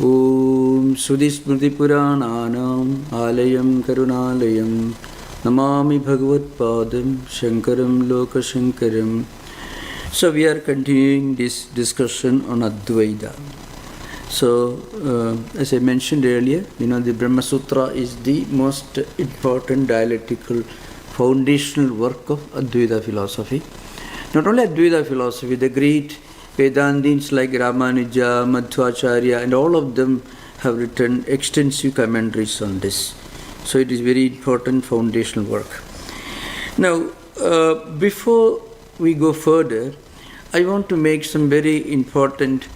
Om Sudhismriti Purananam Alayam Karunalayam Namami Bhagavad Padam Shankaram Loka Shankaram. So we are continuing this discussion on Advaita. So as I mentioned earlier, the Brahma Sutra is the most important dialectical foundational work of Advaita philosophy. Not only Advaita philosophy, the great Vedantins like Ramanuja, Madhvacharya, and all of them have written extensive commentaries on this. So it is very important foundational work. Now, before we go further, I want to make some very important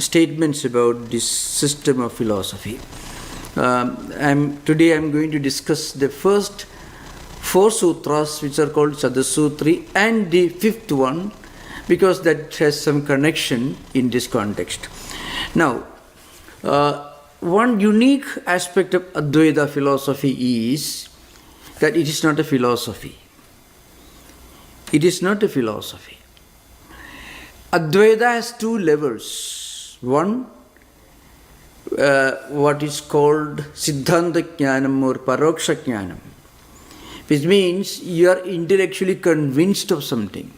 statements about this system of philosophy. Today I'm going to discuss the first 4 sutras, which are called Chadasutri, and the 5th one, because that has some connection in this context. Now, one unique aspect of Advaita philosophy is that it is not a philosophy. It is not a philosophy. Advaita has 2 levels. One, what is called Siddhanta Jnanam or Paroksha Jnanam, which means you are intellectually convinced of something.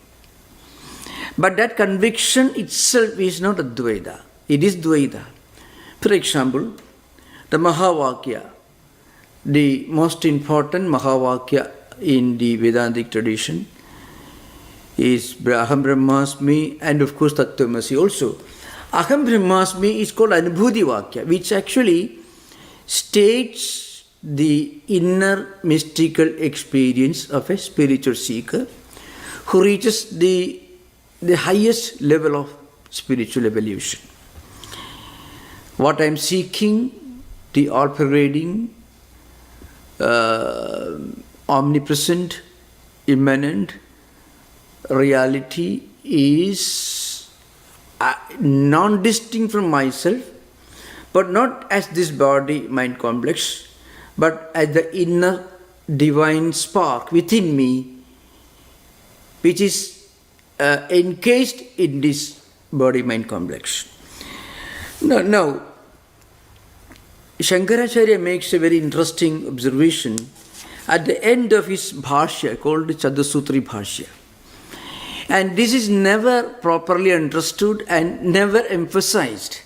But that conviction itself is not Advaita. It is Dvaita. For example, the Mahavakya, the most important Mahavakya in the Vedantic tradition, is Aham Brahmasmi, and of course Tattwamasi also. Aham Brahmasmi is called Anubhuti Vakya, which actually states the inner mystical experience of a spiritual seeker who reaches the highest level of spiritual evolution. What I am seeking, the all-pervading, omnipresent, immanent reality is non-distinct from myself, but not as this body-mind complex, but as the inner divine spark within me, which is encased in this body-mind complex. Now, Shankaracharya makes a very interesting observation at the end of his bhashya called Chadasutri Bhashya. And this is never properly understood and never emphasized.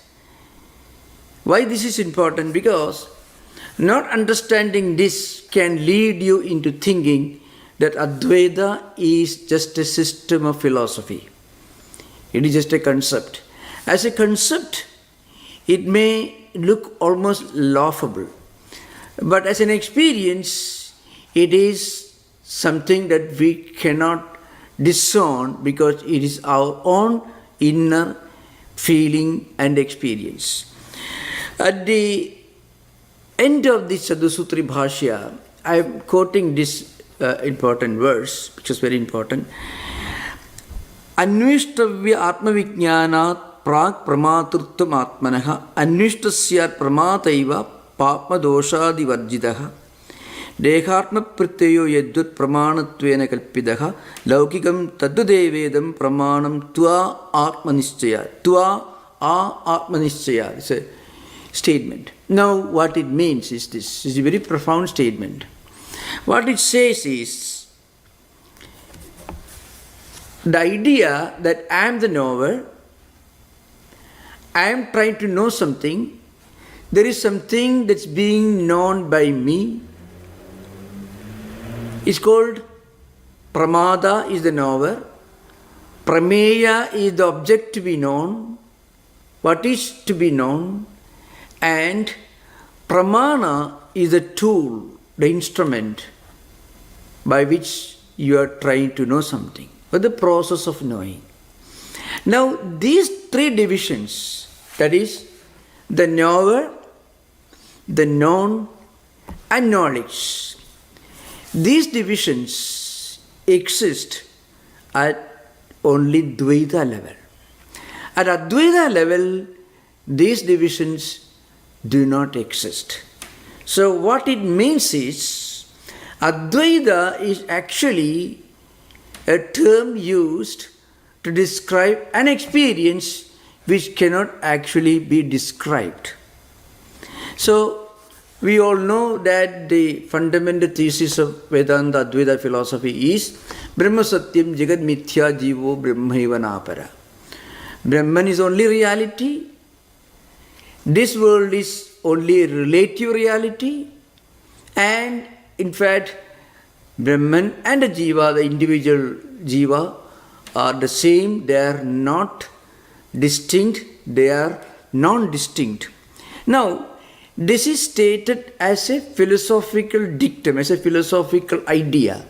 Why this is important? Because not understanding this can lead you into thinking that Advaita is just a system of philosophy. It is just a concept. As a concept, it may look almost laughable. But as an experience, it is something that we cannot discern because it is our own inner feeling and experience. At the end of this Chadasutri Bhashya, I am quoting this important verse, which is very important. Anvishtavya atmavijnanat prak pramaturtvam atmanaha anvishtasyat pramataiva papmadoshadi varjidaha dehatma prityayo yadut pramanatvena kalpidaha laukikam tadudevedam pramanam tva atmanischaya. It's a statement. Now what it means is this. It's a very profound statement. What it says is, the idea that I am the knower, I am trying to know something, there is something that's being known by me, is called Pramada is the knower, Prameya is the object to be known, what is to be known, and Pramana is the tool, the instrument by which you are trying to know something, or the process of knowing. Now, these 3 divisions, that is, the knower, the known, and knowledge, these divisions exist at only Dvaita level. At Advaita level, these divisions do not exist. So what it means is, Advaita is actually a term used to describe an experience which cannot actually be described. So, we all know that the fundamental thesis of Vedanta Advaita philosophy is Brahma Satyam Jagat Mithya Jivo Brahmaiva Napara. Brahman is only reality. This world is only a relative reality. And in fact, Brahman and the Jiva, the individual Jiva, are the same. They are not distinct. They are non-distinct. Now, this is stated as a philosophical dictum, as a philosophical idea.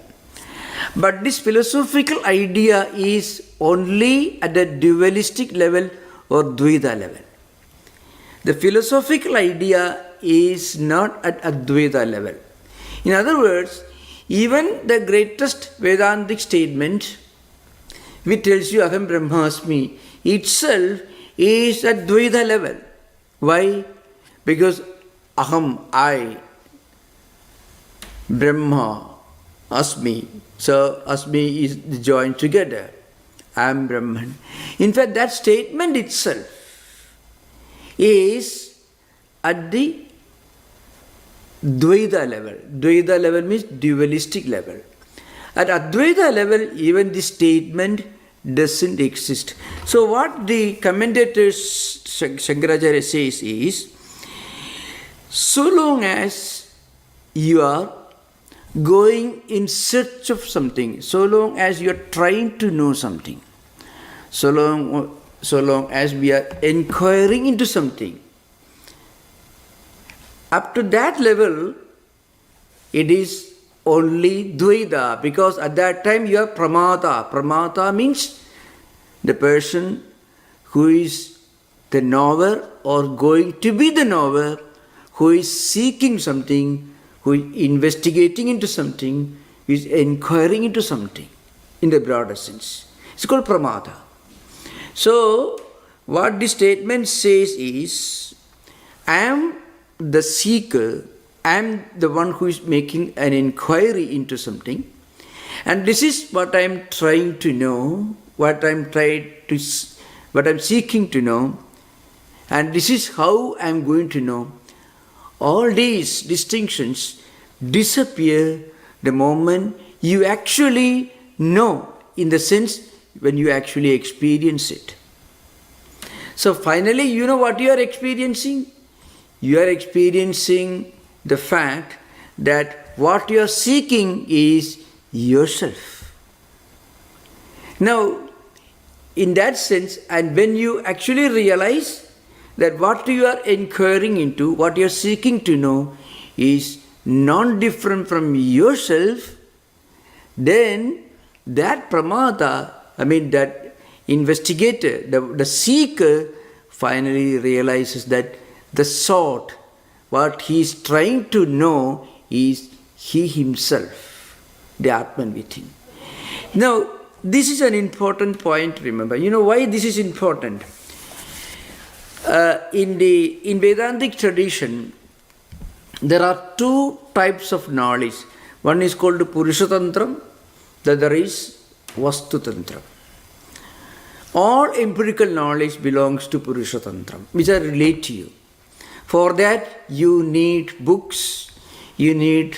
But this philosophical idea is only at the dualistic level or Dvaita level. The philosophical idea is not at Advaita level. In other words, even the greatest Vedantic statement, which tells you Aham Brahmasmi, itself is at Dvaita level. Why? Because Aham, I, Brahma, Asmi. So Asmi is joined together. I am Brahman. In fact, that statement itself is at the Dvaita level. Dvaita level means dualistic level. At Advaita level, even this statement doesn't exist. So what the commentators Shankaracharya says is, so long as you are going in search of something, so long as you are trying to know something, so long as we are inquiring into something, up to that level, it is only Dvaita, because at that time you are Pramata. Pramata means the person who is the knower or going to be the knower, who is seeking something, who is investigating into something, who is inquiring into something in the broader sense. It's called Pramata. So, what this statement says is, I am the seeker, I am the one who is making an inquiry into something, and this is what I am trying to know, what I am seeking to know, and this is how I am going to know. All these distinctions disappear the moment you actually know, in the sense when you actually experience it. So finally, you know what you are experiencing? You are experiencing the fact that what you are seeking is yourself. Now, in that sense, and when you actually realize that what you are inquiring into, what you are seeking to know is non-different from yourself, then that pramata, that investigator, the seeker, finally realizes that the sought, what he is trying to know is he himself, the Atman within. Now, this is an important point, remember. You know why this is important? In Vedantic tradition, there are two types of knowledge. One is called Purusha Tantram, the other is Vastu Tantram. All empirical knowledge belongs to Purusha Tantram, which are relative. For that, you need books, you need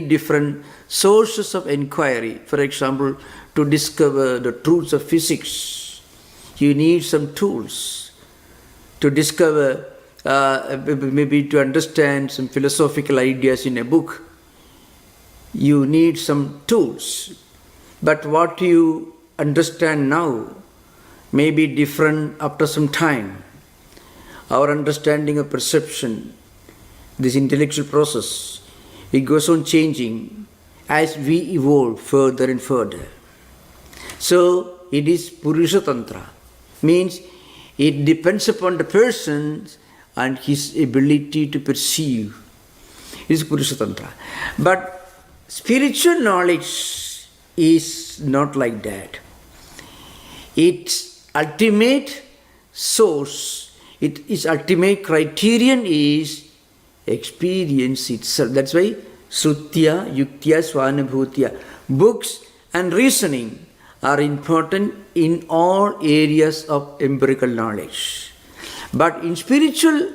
different sources of inquiry. For example, to discover the truths of physics, you need some tools. To discover, maybe to understand some philosophical ideas in a book, you need some tools. But what you understand now may be different after some time. Our understanding of perception, this intellectual process, it goes on changing as we evolve further and further. So it is Purusha Tantra, means it depends upon the person and his ability to perceive. It is Purusha Tantra. But spiritual knowledge is not like that. Its ultimate source, its ultimate criterion is experience itself. That's why Srutya, Yuktya, Swanubhutya, books and reasoning are important in all areas of empirical knowledge. But in spiritual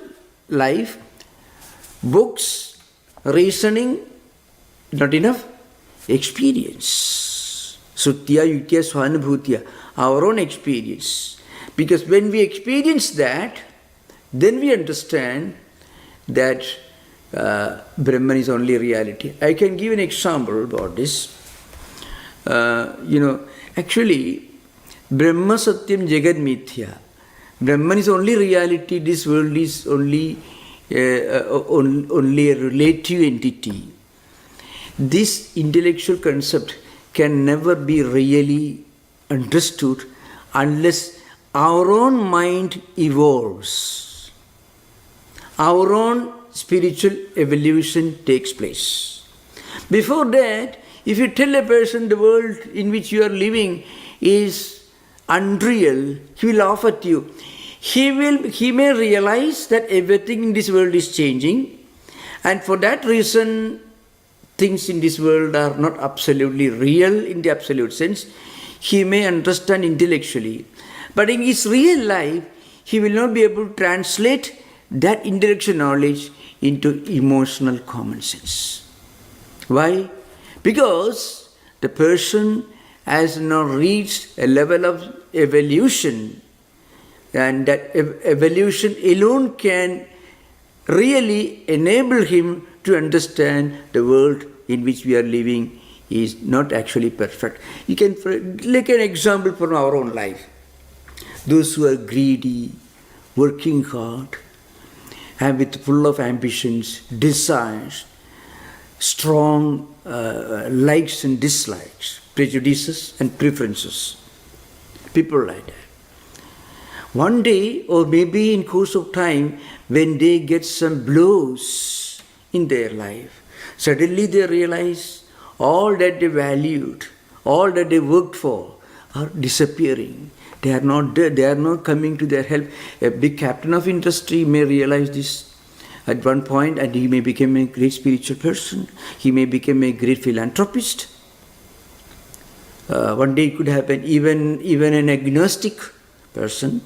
life, books, reasoning, not enough. Experience. Sutya, Yutya, Swanubhutya, our own experience. Because when we experience that, then we understand that Brahman is only reality. I can give an example about this. Actually, Brahma Satyam Jagad Mithya. Brahman is only reality, this world is only a relative entity. This intellectual concept can never be really understood unless our own mind evolves. Our own spiritual evolution takes place. Before that, if you tell a person the world in which you are living is unreal, he will laugh at you. He may realize that everything in this world is changing, and for that reason, things in this world are not absolutely real in the absolute sense. He may understand intellectually, but in his real life, he will not be able to translate that intellectual knowledge into emotional common sense. Why? Because the person has now reached a level of evolution, and that evolution alone can really enable him to understand the world in which we are living is not actually perfect. You can take an example from our own life. Those who are greedy, working hard, and with full of ambitions, desires, strong likes and dislikes, prejudices and preferences. People like that. One day, or maybe in course of time, when they get some blows in their life, suddenly they realize all that they valued, all that they worked for are disappearing. They are not there. They are not coming to their help. A big captain of industry may realize this at one point, and he may become a great spiritual person. He may become a great philanthropist. One day it could happen even an agnostic person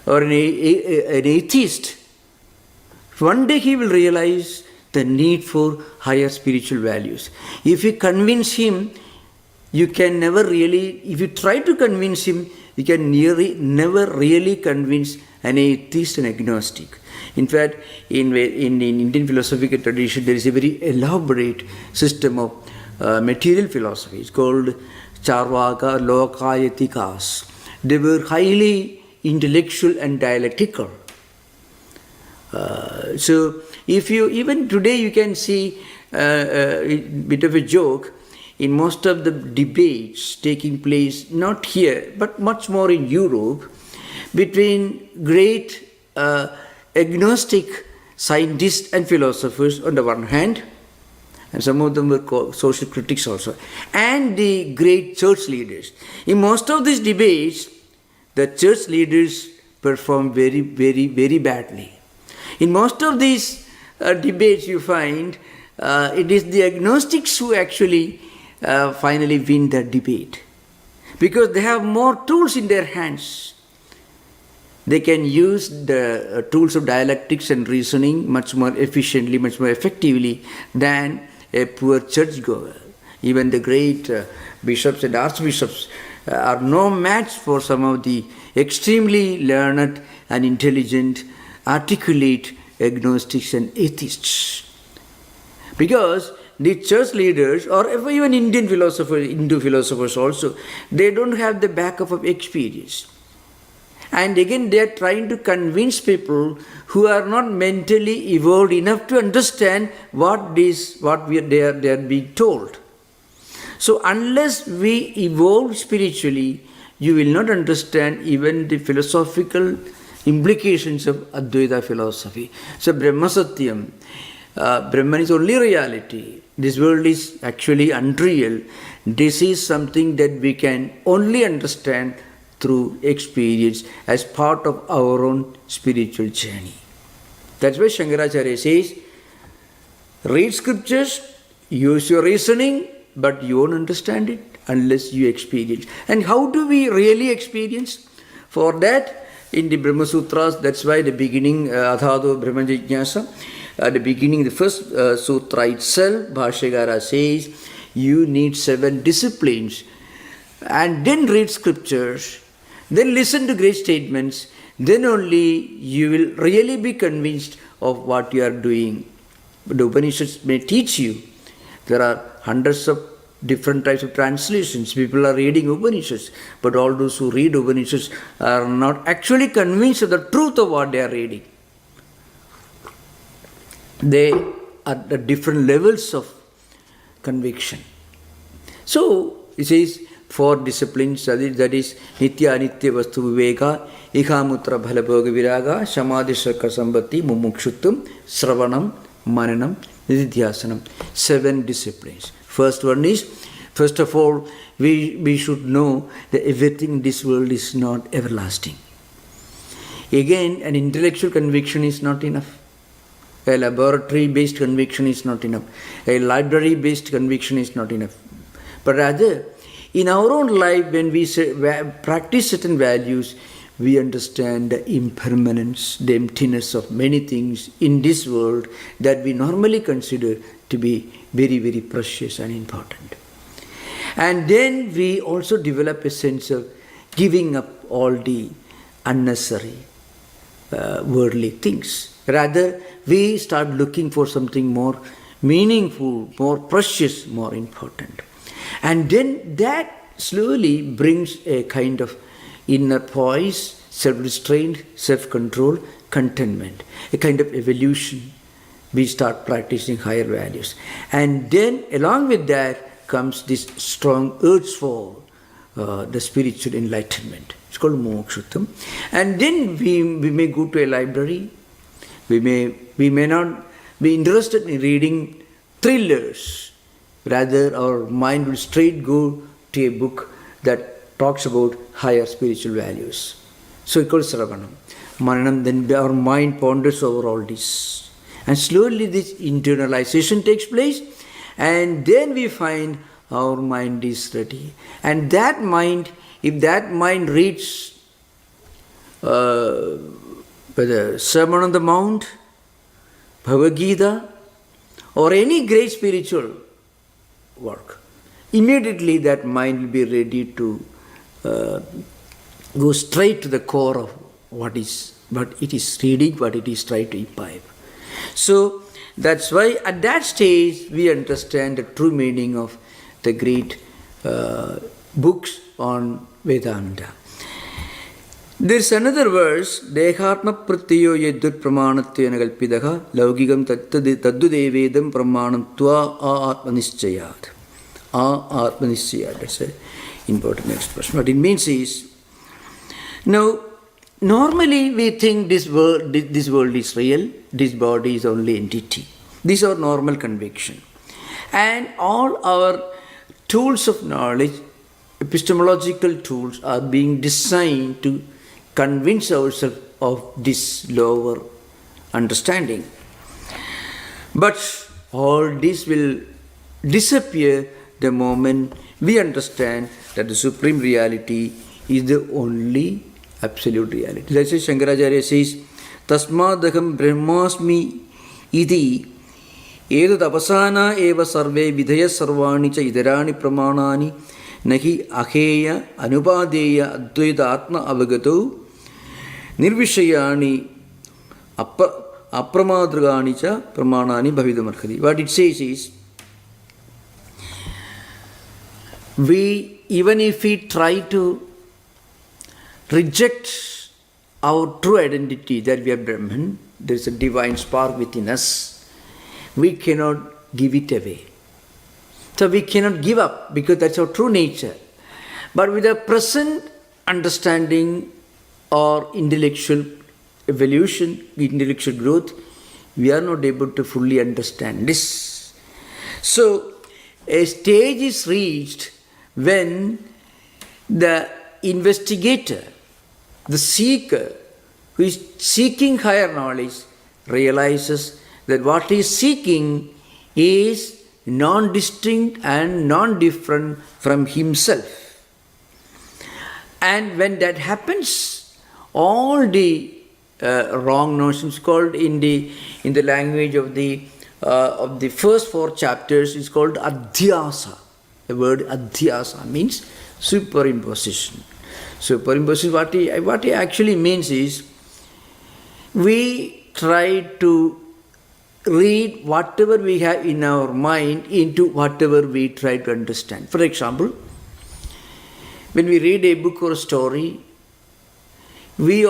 or an atheist. One day he will realize the need for higher spiritual values. If you convince him, you can never really, if you try to convince him, you can never really convince an atheist and agnostic. In fact, in Indian philosophical tradition, there is a very elaborate system of material philosophy. It's called Charvaka Lokayatikas. They were highly intellectual and dialectical. So, if you, even today you can see a bit of a joke in most of the debates taking place, not here, but much more in Europe, between great agnostic scientists and philosophers on the one hand, and some of them were called social critics also, and the great church leaders. In most of these debates, the church leaders perform very, very, very badly. In most of these debates you find it is the agnostics who actually finally win the debate, because they have more tools in their hands. They can use the tools of dialectics and reasoning much more efficiently, much more effectively than a poor churchgoer. Even the great bishops and archbishops are no match for some of the extremely learned and intelligent, articulate agnostics and atheists. Because the church leaders, or even Indian philosophers, Hindu philosophers also, they don't have the backup of experience. And again, they are trying to convince people who are not mentally evolved enough to understand what they are being told. So unless we evolve spiritually, you will not understand even the philosophical implications of Advaita philosophy. So Brahma Satyam, Brahman is only reality. This world is actually unreal. This is something that we can only understand through experience as part of our own spiritual journey. That's why Shankaracharya says, read scriptures, use your reasoning, but you won't understand it unless you experience. And how do we really experience? For that, in the Brahma Sutras, that's why the beginning, Adhado Brahma Jignasa, at the beginning, the first sutra itself, Bhashyakara says, you need 7 disciplines, and then read scriptures, then listen to great statements, then only you will really be convinced of what you are doing. The Upanishads may teach you. There are hundreds of different types of translations. People are reading Upanishads, but all those who read Upanishads are not actually convinced of the truth of what they are reading. They are at different levels of conviction. So, it says, 4 disciplines, that is Nitya Anitya Vastu Viveka, Ihamutra Bhalabhoga Viraga, Samadhi Shaka Sambhati, Mumukshuttam, Sravanam, Mananam, Nididhyasanam. 7 disciplines. First one is, first of all, we should know that everything in this world is not everlasting. Again, an intellectual conviction is not enough. A laboratory-based conviction is not enough. A library-based conviction is not enough. But rather, in our own life, when we practice certain values, we understand the impermanence, the emptiness of many things in this world that we normally consider to be very, very precious and important. And then we also develop a sense of giving up all the unnecessary worldly things. Rather, we start looking for something more meaningful, more precious, more important. And then that slowly brings a kind of inner poise, self-restraint, self-control, contentment, a kind of evolution. We start practicing higher values. And then along with that comes this strong urge for the spiritual enlightenment. It's called Mokshuttam. And then we may go to a library. We may not be interested in reading thrillers. Rather, our mind will straight go to a book that talks about higher spiritual values. So it's called Sravanam. Mananam, then our mind ponders over all this. And slowly this internalization takes place, and then we find our mind is ready. And that mind, if that mind reads whether Sermon on the Mount, Bhagavad Gita, or any great spiritual work, immediately that mind will be ready to go straight to the core of what it is reading, what it is trying to imbibe. So that's why at that stage we understand the true meaning of the great books on Vedanta. There's another verse, Dehatma Pratyo Yedut Pramanatyena Kalpidaha Laugigam Taddudevedam Pramanam Tva Atmanischayat. Atmanischayat, that's an important expression. What it means is, now, normally we think this world is real, this body is only entity. These are normal conviction. And all our tools of knowledge, epistemological tools, are being designed to convince ourselves of this lower understanding. But all this will disappear the moment we understand that the supreme reality is the only absolute reality. That's why Shankaracharya says, Tasmadaham Brahmasmi iti edad apasana eva sarve vidhaya sarvani cha idarani pramanani nahi aheya anupadeya advaita atma avagato nirvishayani apramadrugani cha pramanani bhavidamarkhati. What it says is, even if we try to reject our true identity that we are Brahman, there is a divine spark within us, we cannot give it away. So we cannot give up because that's our true nature. But with a present understanding or intellectual evolution, intellectual growth, we are not able to fully understand this. So a stage is reached when the investigator, the seeker who is seeking higher knowledge, realizes that what he is seeking is non-distinct and non-different from himself. And when that happens, all the wrong notions called in the language of the first 4 chapters is called adhyasa. The word adhyasa means superimposition. Superimposition, what it actually means is we try to read whatever we have in our mind into whatever we try to understand. For example, when we read a book or a story, we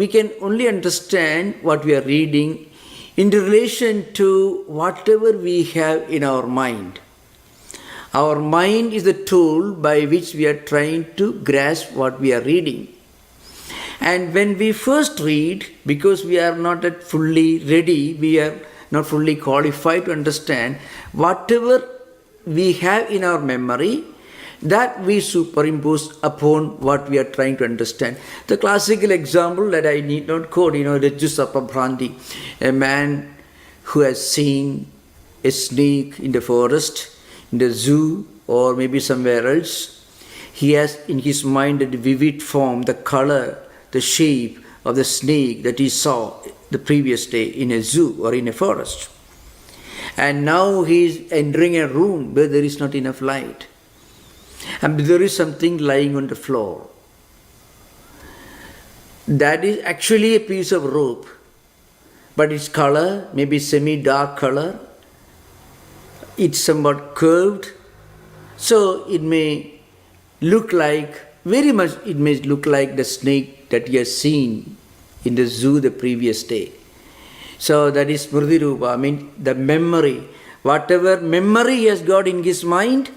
can only understand what we are reading in relation to whatever we have in our mind. Our mind is the tool by which we are trying to grasp what we are reading. And when we first read, because we are not yet fully ready, we are not fully qualified to understand, whatever we have in our memory, that we superimpose upon what we are trying to understand. The classical example that I need not quote, the Jusapa Bhranti, a man who has seen a snake in the forest, in the zoo, or maybe somewhere else. He has in his mind the vivid form, the color, the shape of the snake that he saw the previous day in a zoo or in a forest. And now he is entering a room where there is not enough light. And there is something lying on the floor. That is actually a piece of rope, but its color, maybe semi-dark color, it's somewhat curved, so it may look like, very much it may look like the snake that he has seen in the zoo the previous day. So that is Smriti Rupa, the memory. Whatever memory he has got in his mind,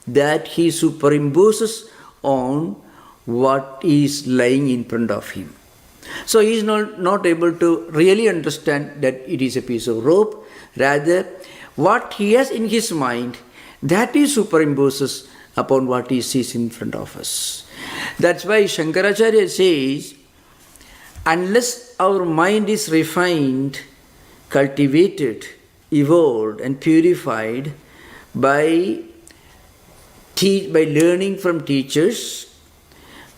that he superimposes on what is lying in front of him. So he is not able to really understand that it is a piece of rope. Rather, what he has in his mind, that he superimposes upon what he sees in front of us. That's why Shankaracharya says, unless our mind is refined, cultivated, evolved and purified by learning from teachers,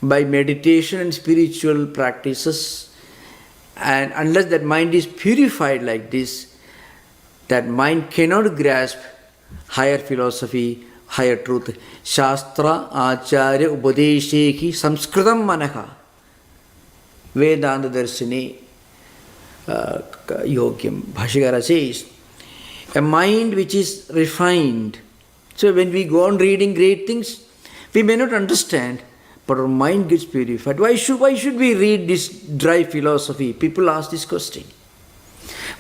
by meditation and spiritual practices, and unless that mind is purified like this, that mind cannot grasp higher philosophy, higher truth. Shastra, Acharya, Upadesheki, Samskritam Manaha, Vedanta Darsine, Yogyam. Bhashyakara says, a mind which is refined. So when we go on reading great things, we may not understand, but our mind gets purified. Why should we read this dry philosophy? People ask this question.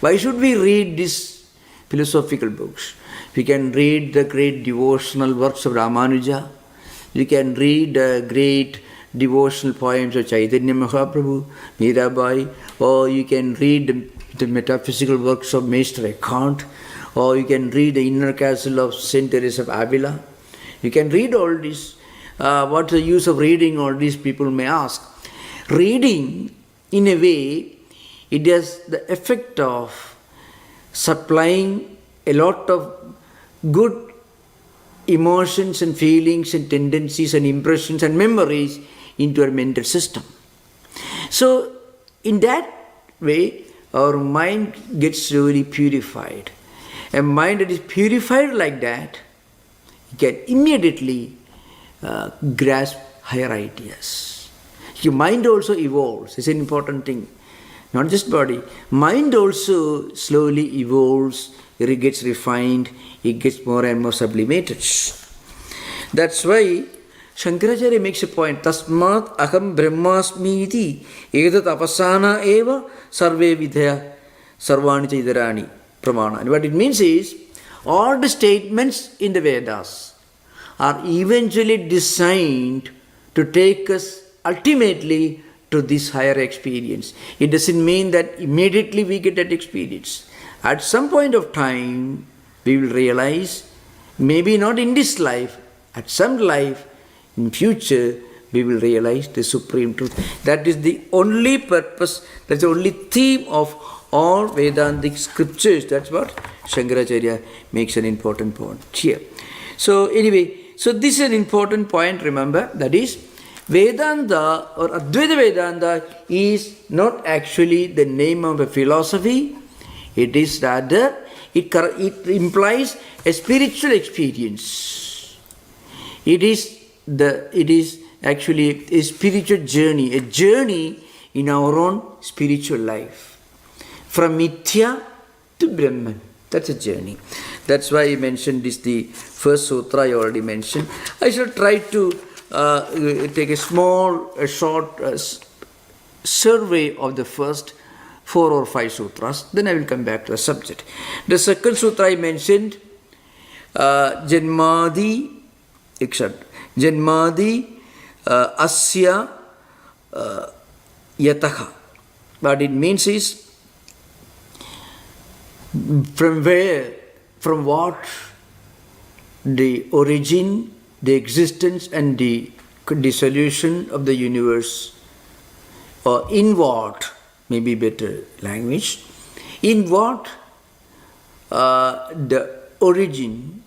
Why should we read these philosophical books? We can read the great devotional works of Ramanuja. We can read the great devotional poems of Chaitanya Mahaprabhu, Mirabai, or you can read the metaphysical works of Master Eckhart, or you can read the Inner Castle of Saint Teresa of Avila. You can read all this. What's the use of reading all these, people may ask. Reading, in a way, it has the effect of supplying a lot of good emotions and feelings and tendencies and impressions and memories into our mental system. So, in that way, our mind gets slowly purified. A mind that is purified like that can immediately grasp higher ideas. Your mind also evolves. It's an important thing. Not just body. Mind also slowly evolves. It gets refined. It gets more and more sublimated. That's why Shankaracharya makes a point. Tasmat aham brahmasmi iti edat apasana eva sarve vidya sarvani chaidarani pramana. And what it means is, all the statements in the Vedas are eventually designed to take us ultimately to this higher experience. It doesn't mean that immediately we get that experience. At some point of time, we will realize, maybe not in this life, at some life, in future, we will realize the supreme truth. That is the only purpose, that's the only theme of all Vedantic scriptures. That's what Shankaracharya makes an important point here. So anyway, so this is an important point, remember, that is Vedanta or Advaita Vedanta is not actually the name of a philosophy. It is rather, it implies a spiritual experience. It is actually a spiritual journey, a journey in our own spiritual life. From Mithya to Brahman. That's a journey. That's why I mentioned this, the first sutra I already mentioned. I shall try to take a short survey of the first 4 or 5 sutras. Then I will come back to the subject. The second sutra I mentioned, Janmadi Asya Yataha. What it means is, from what the origin, the existence and the dissolution of the universe, or in what, maybe better language, in what the origin,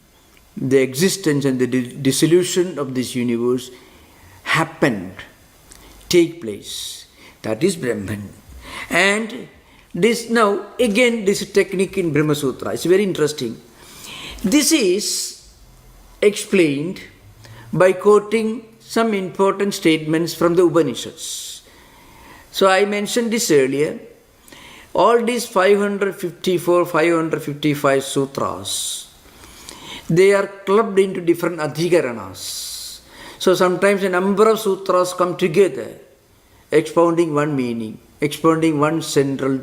the existence and the dissolution of this universe happened, take place. That is Brahman. And this now, again, this technique in Brahma Sutra is very interesting. This is explained by quoting some important statements from the Upanishads. So I mentioned this earlier. All these 554, 555 sutras, they are clubbed into different adhikaranas. So sometimes a number of sutras come together, expounding one meaning, expounding one central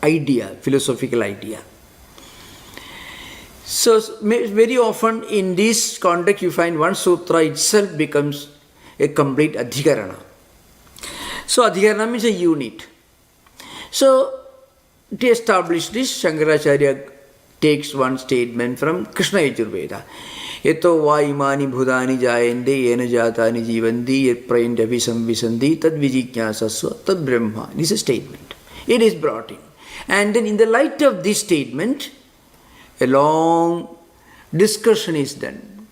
idea, philosophical idea. So very often in this context you find one sutra itself becomes a complete adhikarana. So adhikarana means a unit. So to establish this, Shankaracharya takes one statement from Krishna Yajurveda. Yato va imani bhudani jayande yena jatani jivanti yat prayandavi samvisanti tad vijijñāsasva tad brahma. This is a statement. It is brought in. And then in the light of this statement, a long discussion is done.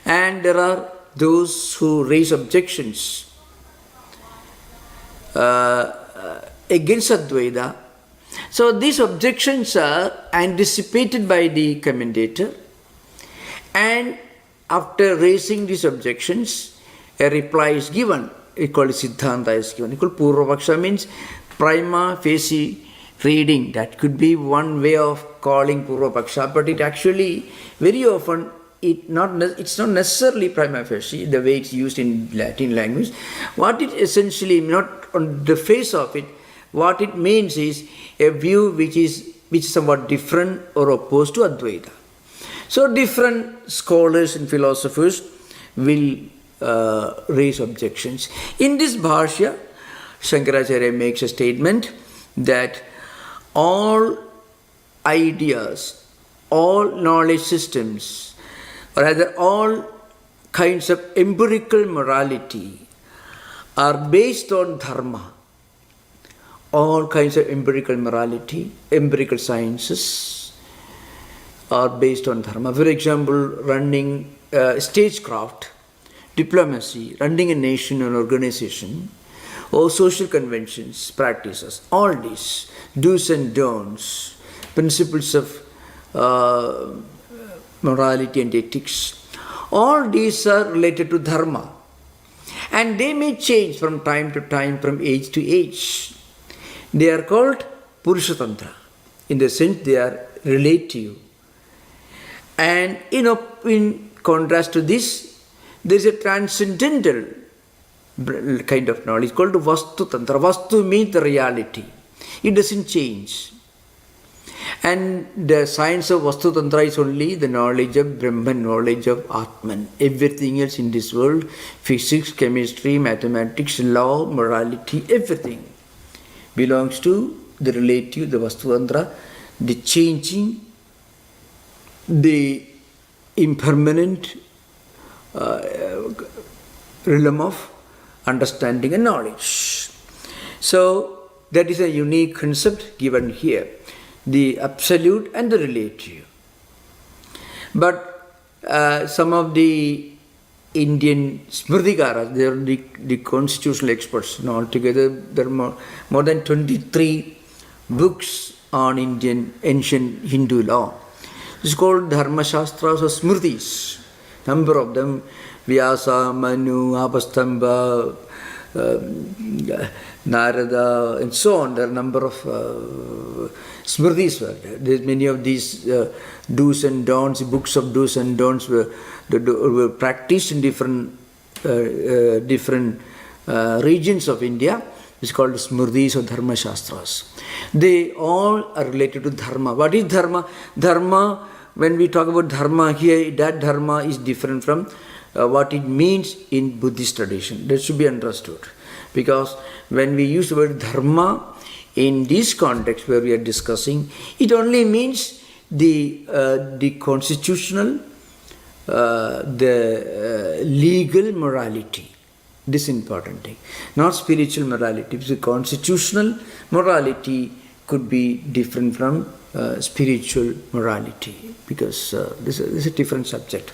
And there are those who raise objections against Advaita. So these objections are anticipated by the commentator, and after raising these objections, a reply is given. It's called Siddhanta is given. It's called Purvapaksha, means prima facie reading. That could be one way of calling Purvapaksha, but it actually, very often, it's not necessarily prima facie, the way it's used in Latin language. What it essentially, not on the face of it, what it means is a view which is somewhat different or opposed to Advaita. So different scholars and philosophers will raise objections. In this Bhashya, Shankaracharya makes a statement that all ideas, all knowledge systems, or rather all kinds of empirical morality are based on dharma. All kinds of empirical morality, empirical sciences are based on dharma. For example, running stagecraft, diplomacy, running a nation or organization, or social conventions, practices, all these do's and don'ts, principles of morality and ethics, all these are related to dharma. And they may change from time to time, from age to age. They are called Purushatantra. In the sense they are relative. And in contrast to this, there is a transcendental kind of knowledge called Vastu Tantra. Vastu means the reality. It doesn't change. And the science of Vastu Tantra is only the knowledge of Brahman, knowledge of Atman. Everything else in this world, physics, chemistry, mathematics, law, morality, everything belongs to the relative, the Vastu Tantra, the changing, the impermanent realm of understanding and knowledge. So, that is a unique concept given here, the absolute and the relative. But some of the Indian Smritikaras, they are the constitutional experts. Altogether, there are more than 23 books on Indian ancient Hindu law. It's called Dharma Shastras or Smritis. Number of them, Vyasa, Manu, Apastamba, Narada, and so on. There are a number of Smritis were there. There's many of these do's and don'ts, books of do's and don'ts were practiced in different regions of India. It's called Smritis or Dharma Shastras. They all are related to Dharma. What is Dharma? Dharma, when we talk about Dharma here, that Dharma is different from what it means in Buddhist tradition. That should be understood. Because when we use the word Dharma in this context where we are discussing, it only means the constitutional, the legal morality. This is important thing. Not spiritual morality. The constitutional morality could be different from spiritual morality, because this is a different subject.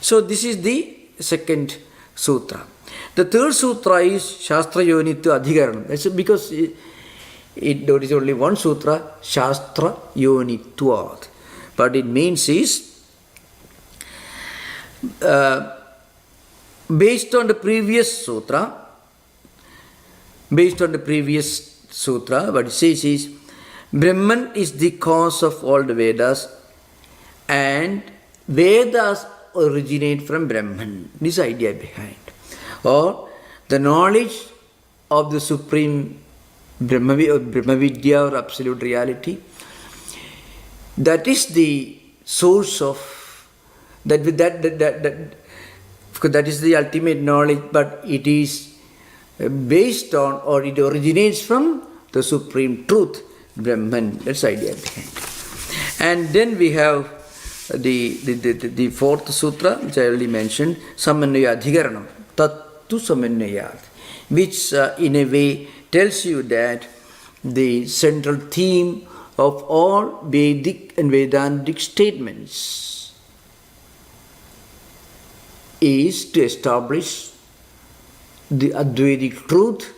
So this is the second sutra. The third sutra is Shastra Yonitva Adhikaranam. That's because there is only one sutra, Shastra Yonitvat. What it means is, based on the previous sutra, what it says is, Brahman is the cause of all the Vedas, and Vedas originate from Brahman. This idea behind. Or the knowledge of the supreme Brahma Vidya or absolute reality, that is the source of, that is the ultimate knowledge, but it is based on, or it originates from the supreme truth, Brahman. That's the idea behind. And then we have the fourth sutra, which I already mentioned, Samannaya Adhikaranam, Tattu Samannayat, which in a way tells you that the central theme of all Vedic and Vedantic statements is to establish the Advaitic truth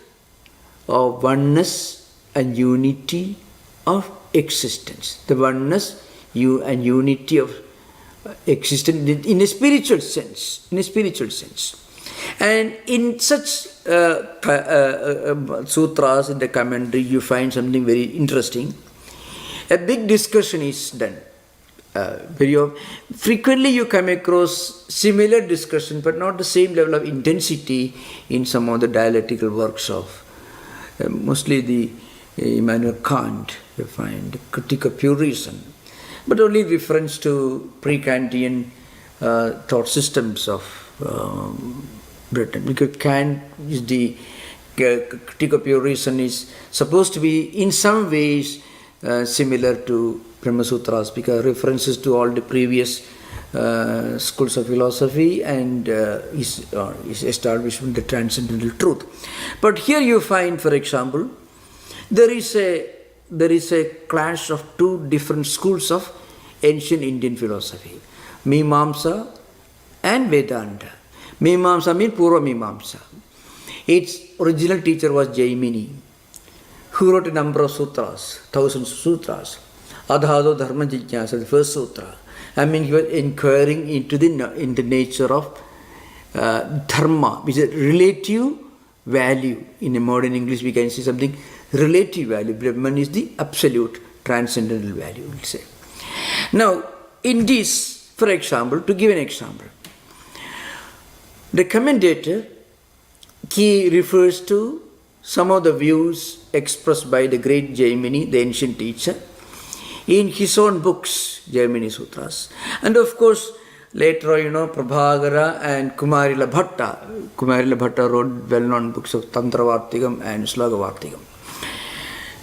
of oneness and unity of existence. The oneness and unity of existence in a spiritual sense. And in such sutras, in the commentary, you find something very interesting. A big discussion is done. Frequently you come across similar discussion, but not the same level of intensity in some of the dialectical works of mostly the Immanuel Kant. You find the Critique of Pure Reason, but only reference to pre-Kantian thought systems of Britain. Because Kant is the Critique of Pure Reason is supposed to be in some ways similar to Brahma Sutras, because references to all the previous schools of philosophy and is establishment of the transcendental truth. But here you find, for example, there is a clash of two different schools of ancient Indian philosophy, Mimamsa and Vedanta. Mimamsa means Purva Mimamsa. Its original teacher was Jaimini, who wrote a number of sutras, thousands of sutras. Adhado Dharma Jijnasa, the first sutra. I mean, he was inquiring into the nature of dharma, which is a relative value. In a modern English, we can say something relative value. Brahman is the absolute transcendental value, we'll say. Now, in this, for example, to give an example, the commentator, he refers to some of the views expressed by the great Jaimini, the ancient teacher, in his own books, Jaimini Sutras. And of course, later, Prabhagara and Kumarila Bhatta. Kumarila Bhatta wrote well-known books of Tantra Vartikam and Sloka Vartikam.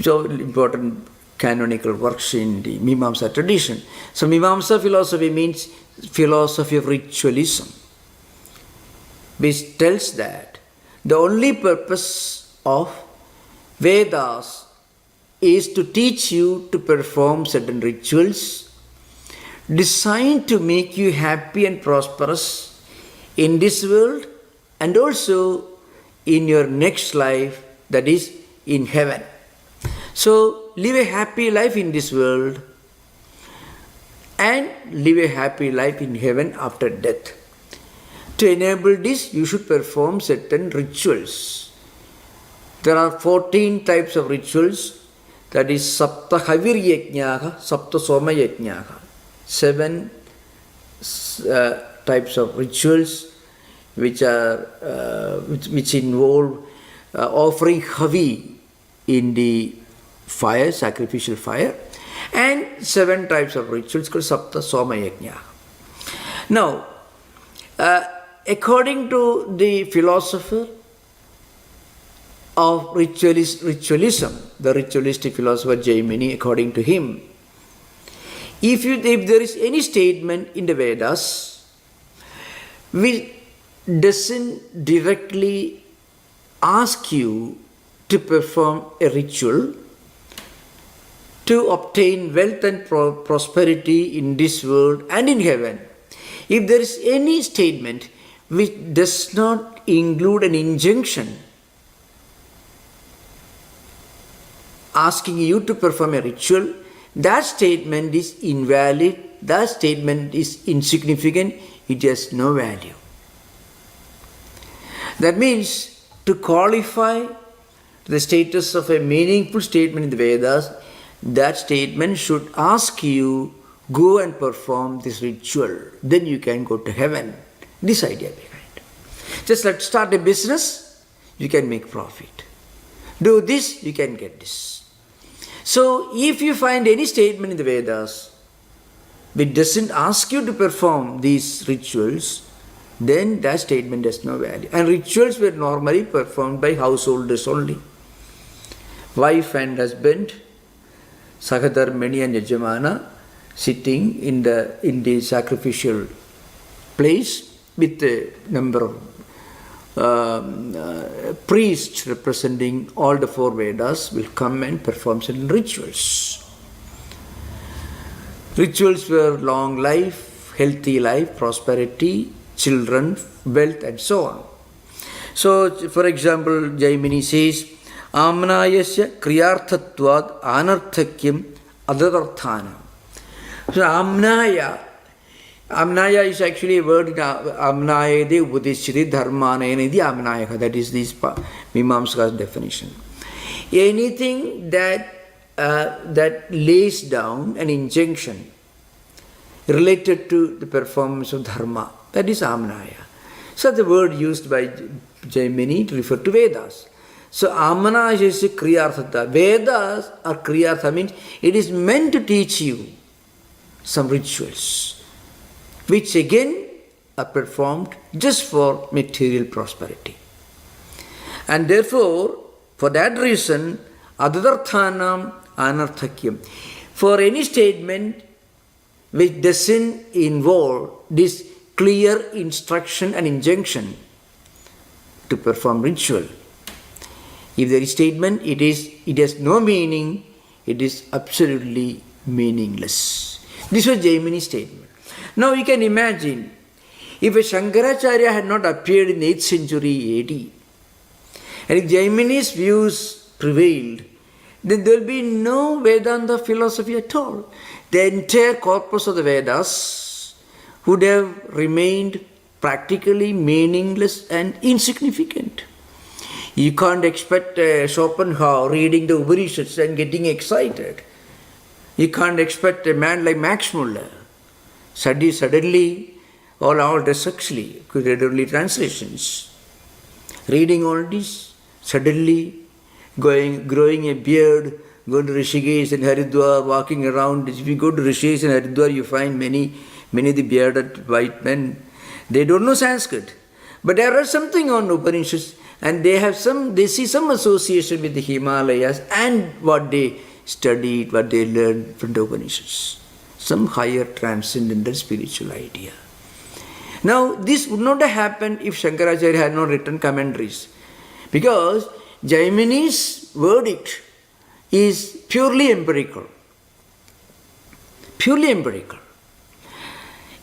So, important canonical works in the Mimamsa tradition. So, Mimamsa philosophy means philosophy of ritualism, which tells that the only purpose of Vedas is to teach you to perform certain rituals designed to make you happy and prosperous in this world and also in your next life, that is in heaven. So live a happy life in this world and live a happy life in heaven after death. To enable this, you should perform certain rituals. There are 14 types of rituals, that is Sapta Havir Yajnaha, Sapta Soma Yajnaha. 7 types of rituals which involve offering Havi in the fire, sacrificial fire, and 7 types of rituals called Sapta Soma Yajnaha. Now, according to the philosopher of ritualism, the ritualistic philosopher Jaimini, according to him, if there is any statement in the Vedas which doesn't directly ask you to perform a ritual to obtain wealth and prosperity in this world and in heaven, if there is any statement which does not include an injunction asking you to perform a ritual, that statement is invalid, that statement is insignificant, it has no value. That means to qualify the status of a meaningful statement in the Vedas, that statement should ask you, go and perform this ritual, then you can go to heaven. This idea behind. Just let's start a business, you can make profit. Do this, you can get this. So, if you find any statement in the Vedas which doesn't ask you to perform these rituals, then that statement has no value. And rituals were normally performed by householders only. Wife and husband, Sagadharmani and Yajamana, sitting in the sacrificial place with a number of priests representing all the 4 Vedas will come and perform certain rituals. Rituals were long life, healthy life, prosperity, children, wealth, and so on. So, for example, Jaimini says, Amnayasya kriyarthatvad anarthakyam adadarthanam. So, Amnaya is actually a word in Amnayade Udishri Dharmanayana Amnayaka. That is this Mimamsaka's definition. Anything that lays down an injunction related to the performance of dharma, that is Amnaya. So the word used by Jaimini to refer to Vedas. So Amnaya is a Kriyarthata. Vedas are Kriyartha, means it is meant to teach you some rituals, which again are performed just for material prosperity. And therefore, for that reason, adadarthanam anarthakyam. For any statement which doesn't involve this clear instruction and injunction to perform ritual, if there is statement, it has no meaning, it is absolutely meaningless. This was Jaimini's statement. Now you can imagine, if a Shankaracharya had not appeared in the 8th century AD, and if Jaimini's views prevailed, then there will be no Vedanta philosophy at all. The entire corpus of the Vedas would have remained practically meaningless and insignificant. You can't expect Schopenhauer reading the Upanishads and getting excited. You can't expect a man like Max Muller suddenly, or Aldous Huxley, could read only translations, reading all this, suddenly growing a beard, going to Rishikesh and Haridwar, walking around. If you go to Rishikesh and Haridwar, you find many of the bearded white men. They don't know Sanskrit, but there is something on Upanishads, and they see some association with the Himalayas and what they studied, what they learned from the Upanishads. Some higher transcendental spiritual idea. Now, this would not have happened if Shankaracharya had not written commentaries, because Jaimini's verdict is purely empirical. Purely empirical.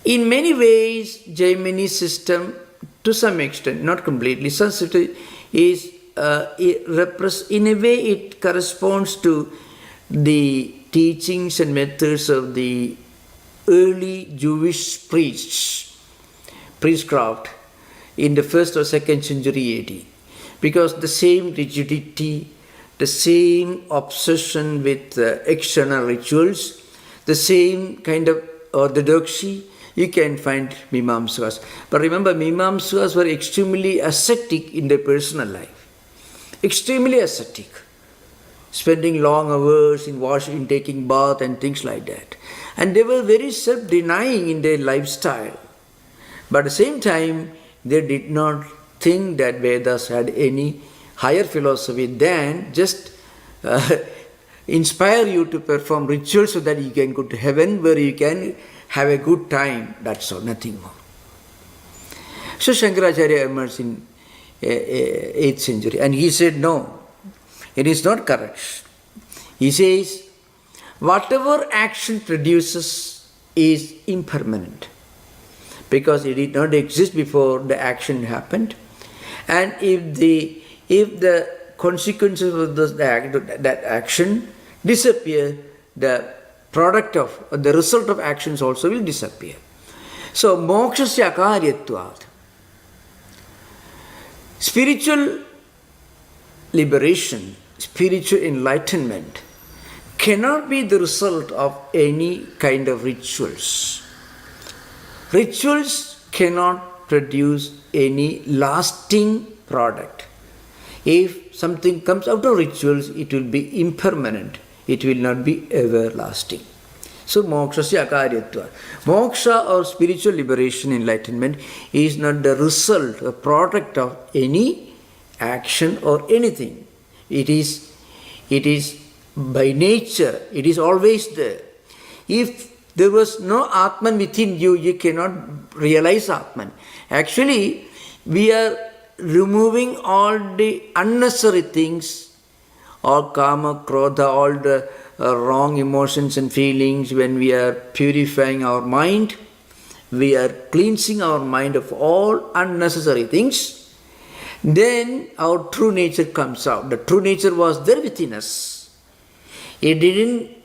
In many ways, Jaimini's system, to some extent, not completely, Sanskrit is in a way it corresponds to the teachings and methods of the early Jewish priestcraft in the 1st or 2nd century AD. Because the same rigidity, the same obsession with external rituals, the same kind of orthodoxy, you can find Mimamsakas. But remember, Mimamsakas were extremely ascetic in their personal life. Extremely ascetic. Spending long hours in taking bath and things like that. And they were very self-denying in their lifestyle. But at the same time, they did not think that Vedas had any higher philosophy than just inspire you to perform rituals so that you can go to heaven where you can have a good time. That's all, nothing more. So Shankaracharya emerged in 8th century and he said, no, it is not correct. He says, whatever action produces is impermanent because it did not exist before the action happened. And if the consequences of that action disappear, the product of, the result of actions also will disappear. So, mokshasya akaryatvat. Spiritual liberation, spiritual enlightenment cannot be the result of any kind of rituals. Rituals cannot produce any lasting product. If something comes out of rituals, it will be impermanent. It will not be everlasting. So, mokshasya akaryatva. Moksha or spiritual liberation, enlightenment is not the result, a product of any action or anything. It is by nature, it is always there. If there was no Atman within you, you cannot realize Atman. Actually, we are removing all the unnecessary things, all kama, krodha, all the wrong emotions and feelings. When we are purifying our mind, we are cleansing our mind of all unnecessary things. Then our true nature comes out. The true nature was there within us. It didn't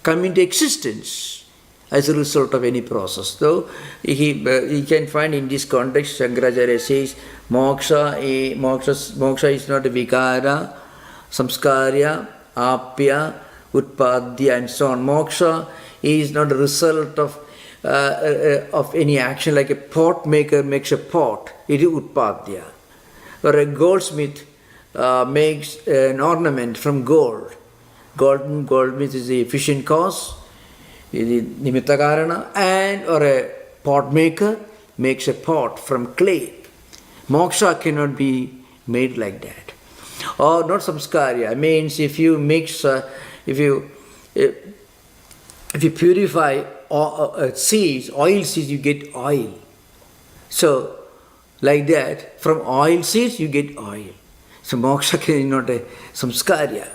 come into existence as a result of any process. So he can find in this context, Shankaracharya says, moksha is not a vikara, samskarya, apya, utpadya, and so on. Moksha is not a result of any action, like a pot maker makes a pot. It is utpadya. Or a goldsmith makes an ornament from gold. Goldsmith is the efficient cause, nimitta karana, and or a pot maker makes a pot from clay. Moksha cannot be made like that. Or not samskarya means if you mix, if you purify seeds, oil seeds, you get oil. So like that, from oil seeds you get oil. So moksha is not a samskarya.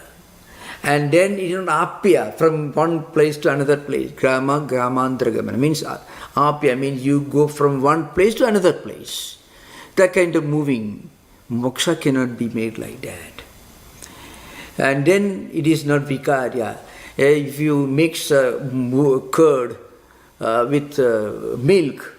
And then it is not apya, from one place to another place. Grama, gramandragamana means apya means you go from one place to another place. That kind of moving, moksha cannot be made like that. And then it is not vikarya. If you mix curd with milk,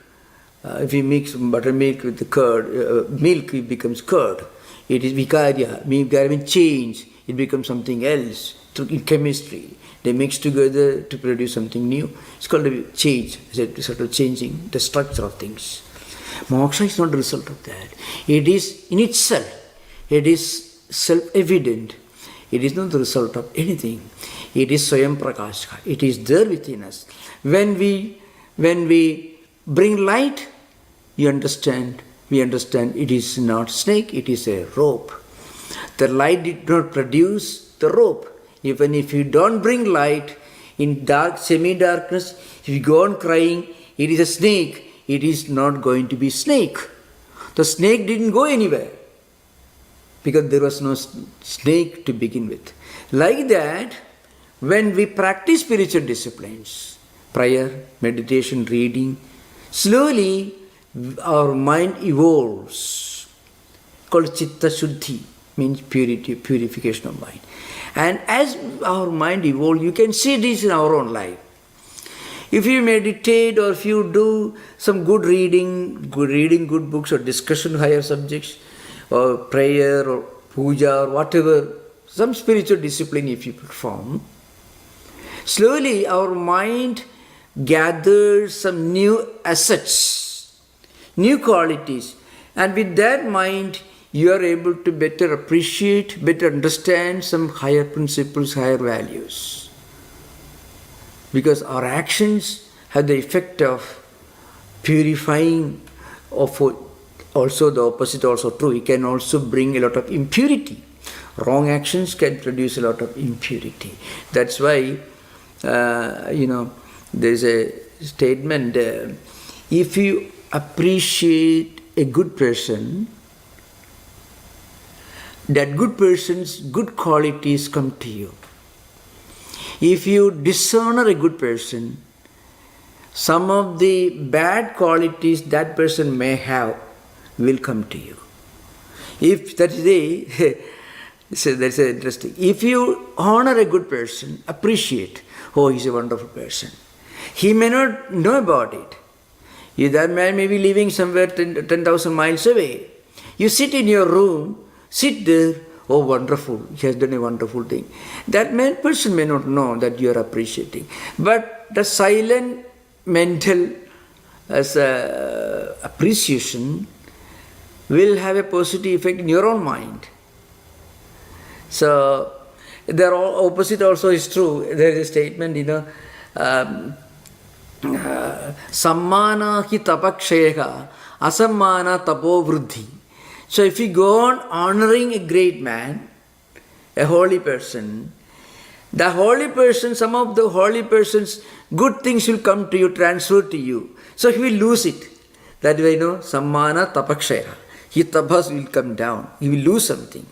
if you mix buttermilk with the curd, milk it becomes curd. It is vikarya. Vikarya means change. It becomes something else. In chemistry, they mix together to produce something new. It's called a change, sort of changing the structure of things. Moksha is not the result of that. It is in itself. It is self-evident. It is not the result of anything. It is Swayam Prakashka. It is there within us. When we bring light, we understand it is not snake, it is a rope. The light did not produce the rope. Even if you don't bring light in dark, semi-darkness, if you go on crying, it is a snake, it is not going to be snake. The snake didn't go anywhere. because there was no snake to begin with. Like that, when we practice spiritual disciplines, prayer, meditation, reading, slowly our mind evolves, called chitta shuddhi, means purity, purification of mind. And as our mind evolves, you can see this in our own life. If you meditate or if you do some good reading good books or discussion higher subjects, or prayer or puja or whatever, some spiritual discipline if you perform, slowly our mind gathers some new assets, new qualities, and with that mind you are able to better appreciate, better understand some higher principles, higher values. Because our actions have the effect of purifying, of also the opposite also true. It can also bring a lot of impurity. Wrong actions can produce a lot of impurity. That's why, there's a statement, if you appreciate a good person, that good person's good qualities come to you. If you dishonor a good person, some of the bad qualities that person may have will come to you. If that is so that's interesting. If you honor a good person, appreciate, oh, he's a wonderful person. He may not know about it. That man may be living somewhere 10,000 miles away. You sit in your room, sit there, oh, wonderful, he has done a wonderful thing. That person may not know that you are appreciating. But the silent mental appreciation will have a positive effect in your own mind. So, the opposite also is true. There is a statement, sammana hi tapakshayaka, asammana tapo vruddhi. So if you go on honoring a great man, a holy person, the holy person, some of the holy person's good things will come to you, transfer to you. So he will lose it. That way, sammana tapakshaya. His tapas will come down. He will lose something.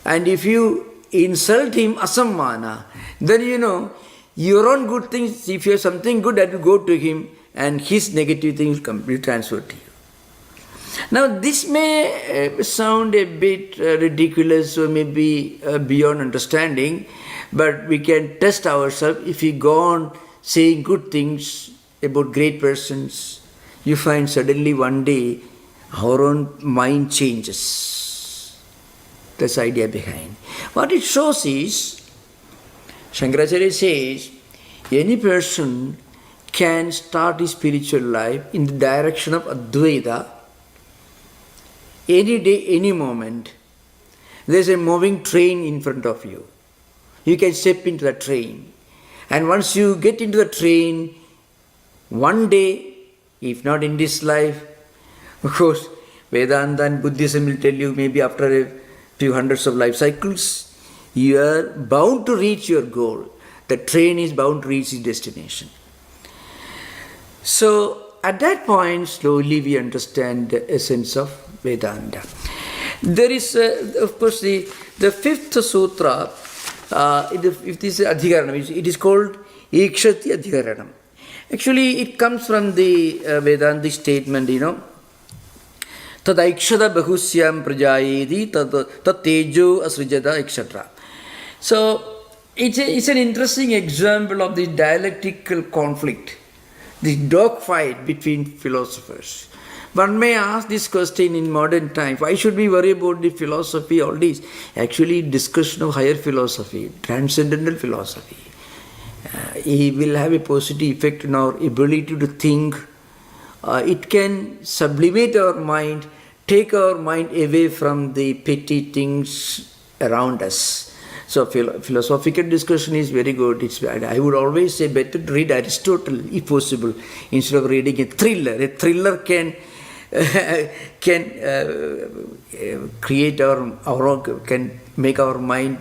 And if you insult him, asammana, then your own good things, if you have something good, that will go to him, and his negative things will transfer to you. Now, this may sound a bit ridiculous or maybe beyond understanding, but we can test ourselves. If we go on saying good things about great persons, you find suddenly one day our own mind changes. That's the idea behind. What it shows is, Shankaracharya says, any person can start his spiritual life in the direction of Advaita any day, any moment. There's a moving train in front of you. You can step into the train. And once you get into the train, one day, if not in this life, of course, Vedanta and Buddhism will tell you maybe after a few hundreds of life cycles, you are bound to reach your goal. The train is bound to reach its destination. So, at that point, slowly we understand the essence of Vedanta. There is, of course, the fifth sutra, if this is Adhikaranam, it is called Ikshati Adhikaranam. Actually, it comes from the Vedantic statement, Tadaikshada bahusyam prajayedi tat tejo asrijata, etc. So, it's an interesting example of the dialectical conflict, the dogfight between philosophers. One may ask this question in modern times, why should we worry about the philosophy, all this? Actually, discussion of higher philosophy, transcendental philosophy, it will have a positive effect on our ability to think. It can sublimate our mind, take our mind away from the petty things around us. So philosophical discussion is very good. It's bad. I would always say better to read Aristotle if possible instead of reading a thriller. A thriller can create can make our mind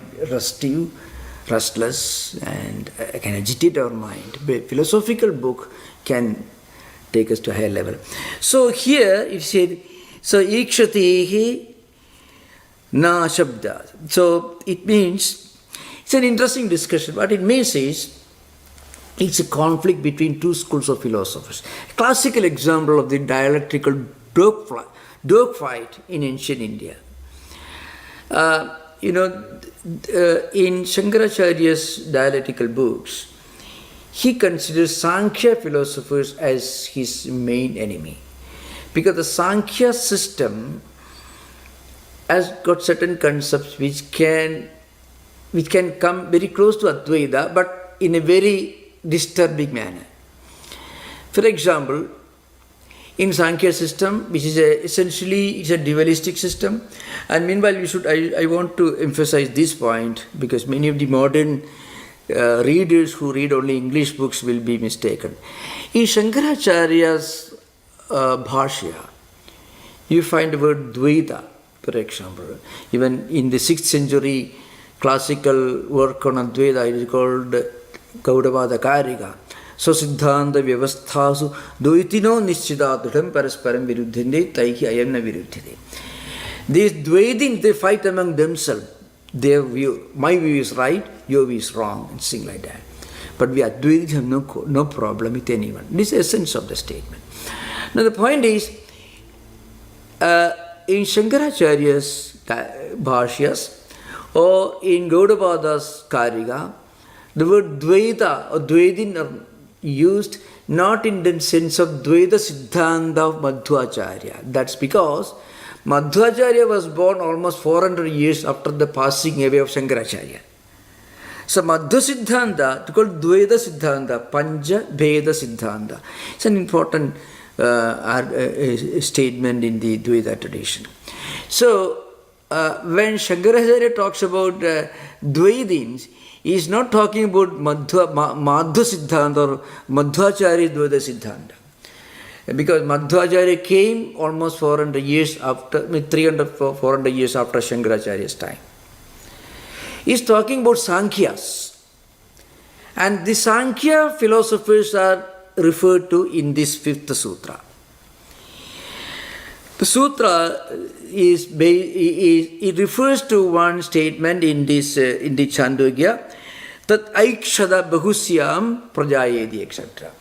restless, and can agitate our mind. But philosophical book can take us to a higher level. So here, if you say, so ikshatihi Na Shabda. So it means, it's an interesting discussion. What it means is, it's a conflict between two schools of philosophers. A classical example of the dialectical dogfight in ancient India. In Shankaracharya's dialectical books, he considers Sankhya philosophers as his main enemy. Because the Sankhya system has got certain concepts which can come very close to Advaita, but in a very disturbing manner. For example, in Sankhya system, which is essentially a dualistic system, and meanwhile I want to emphasize this point because many of the modern readers who read only English books will be mistaken. In Shankaracharya's Bhashya, you find the word Dvaita, for example. Even in the 6th century classical work on Advaita, it is called Gaudavada Kariga. So Siddhanta Vyavasthasu Dvaitino Nishchidadham Parasparam Viruddhinde Taihi Ayamna Viruddhide. These Dvaitins, they fight among themselves. Their view, my view is right, your view is wrong, and things like that. But we Advaitins have no problem with anyone. This is the essence of the statement. Now the point is, in Shankaracharya's Bhashyas or in Gaudavada's Kariga, the word Dvaita or Dvaitin are used not in the sense of Dvaita Siddhanta of Madhvacharya. That's because Madhvacharya was born almost 400 years after the passing away of Shankaracharya. So Madhva Siddhanta, called Dvaita Siddhanta, Panja Bheda Siddhanta. It's an important statement in the Dvaita tradition. So when Shankaracharya talks about Dvaitins, he is not talking about Madhva Siddhanta or Madhvacharya Dvaita Siddhanta. Because Madhvacharya came almost 400 years after, 400 years after Shankaracharya's time. He is talking about Sankhyas. And the Sankhya philosophers are referred to in this 5th sutra. The sutra it refers to one statement in this in the Chandogya, that Aikshada Bahusyam Prajayedi, etc.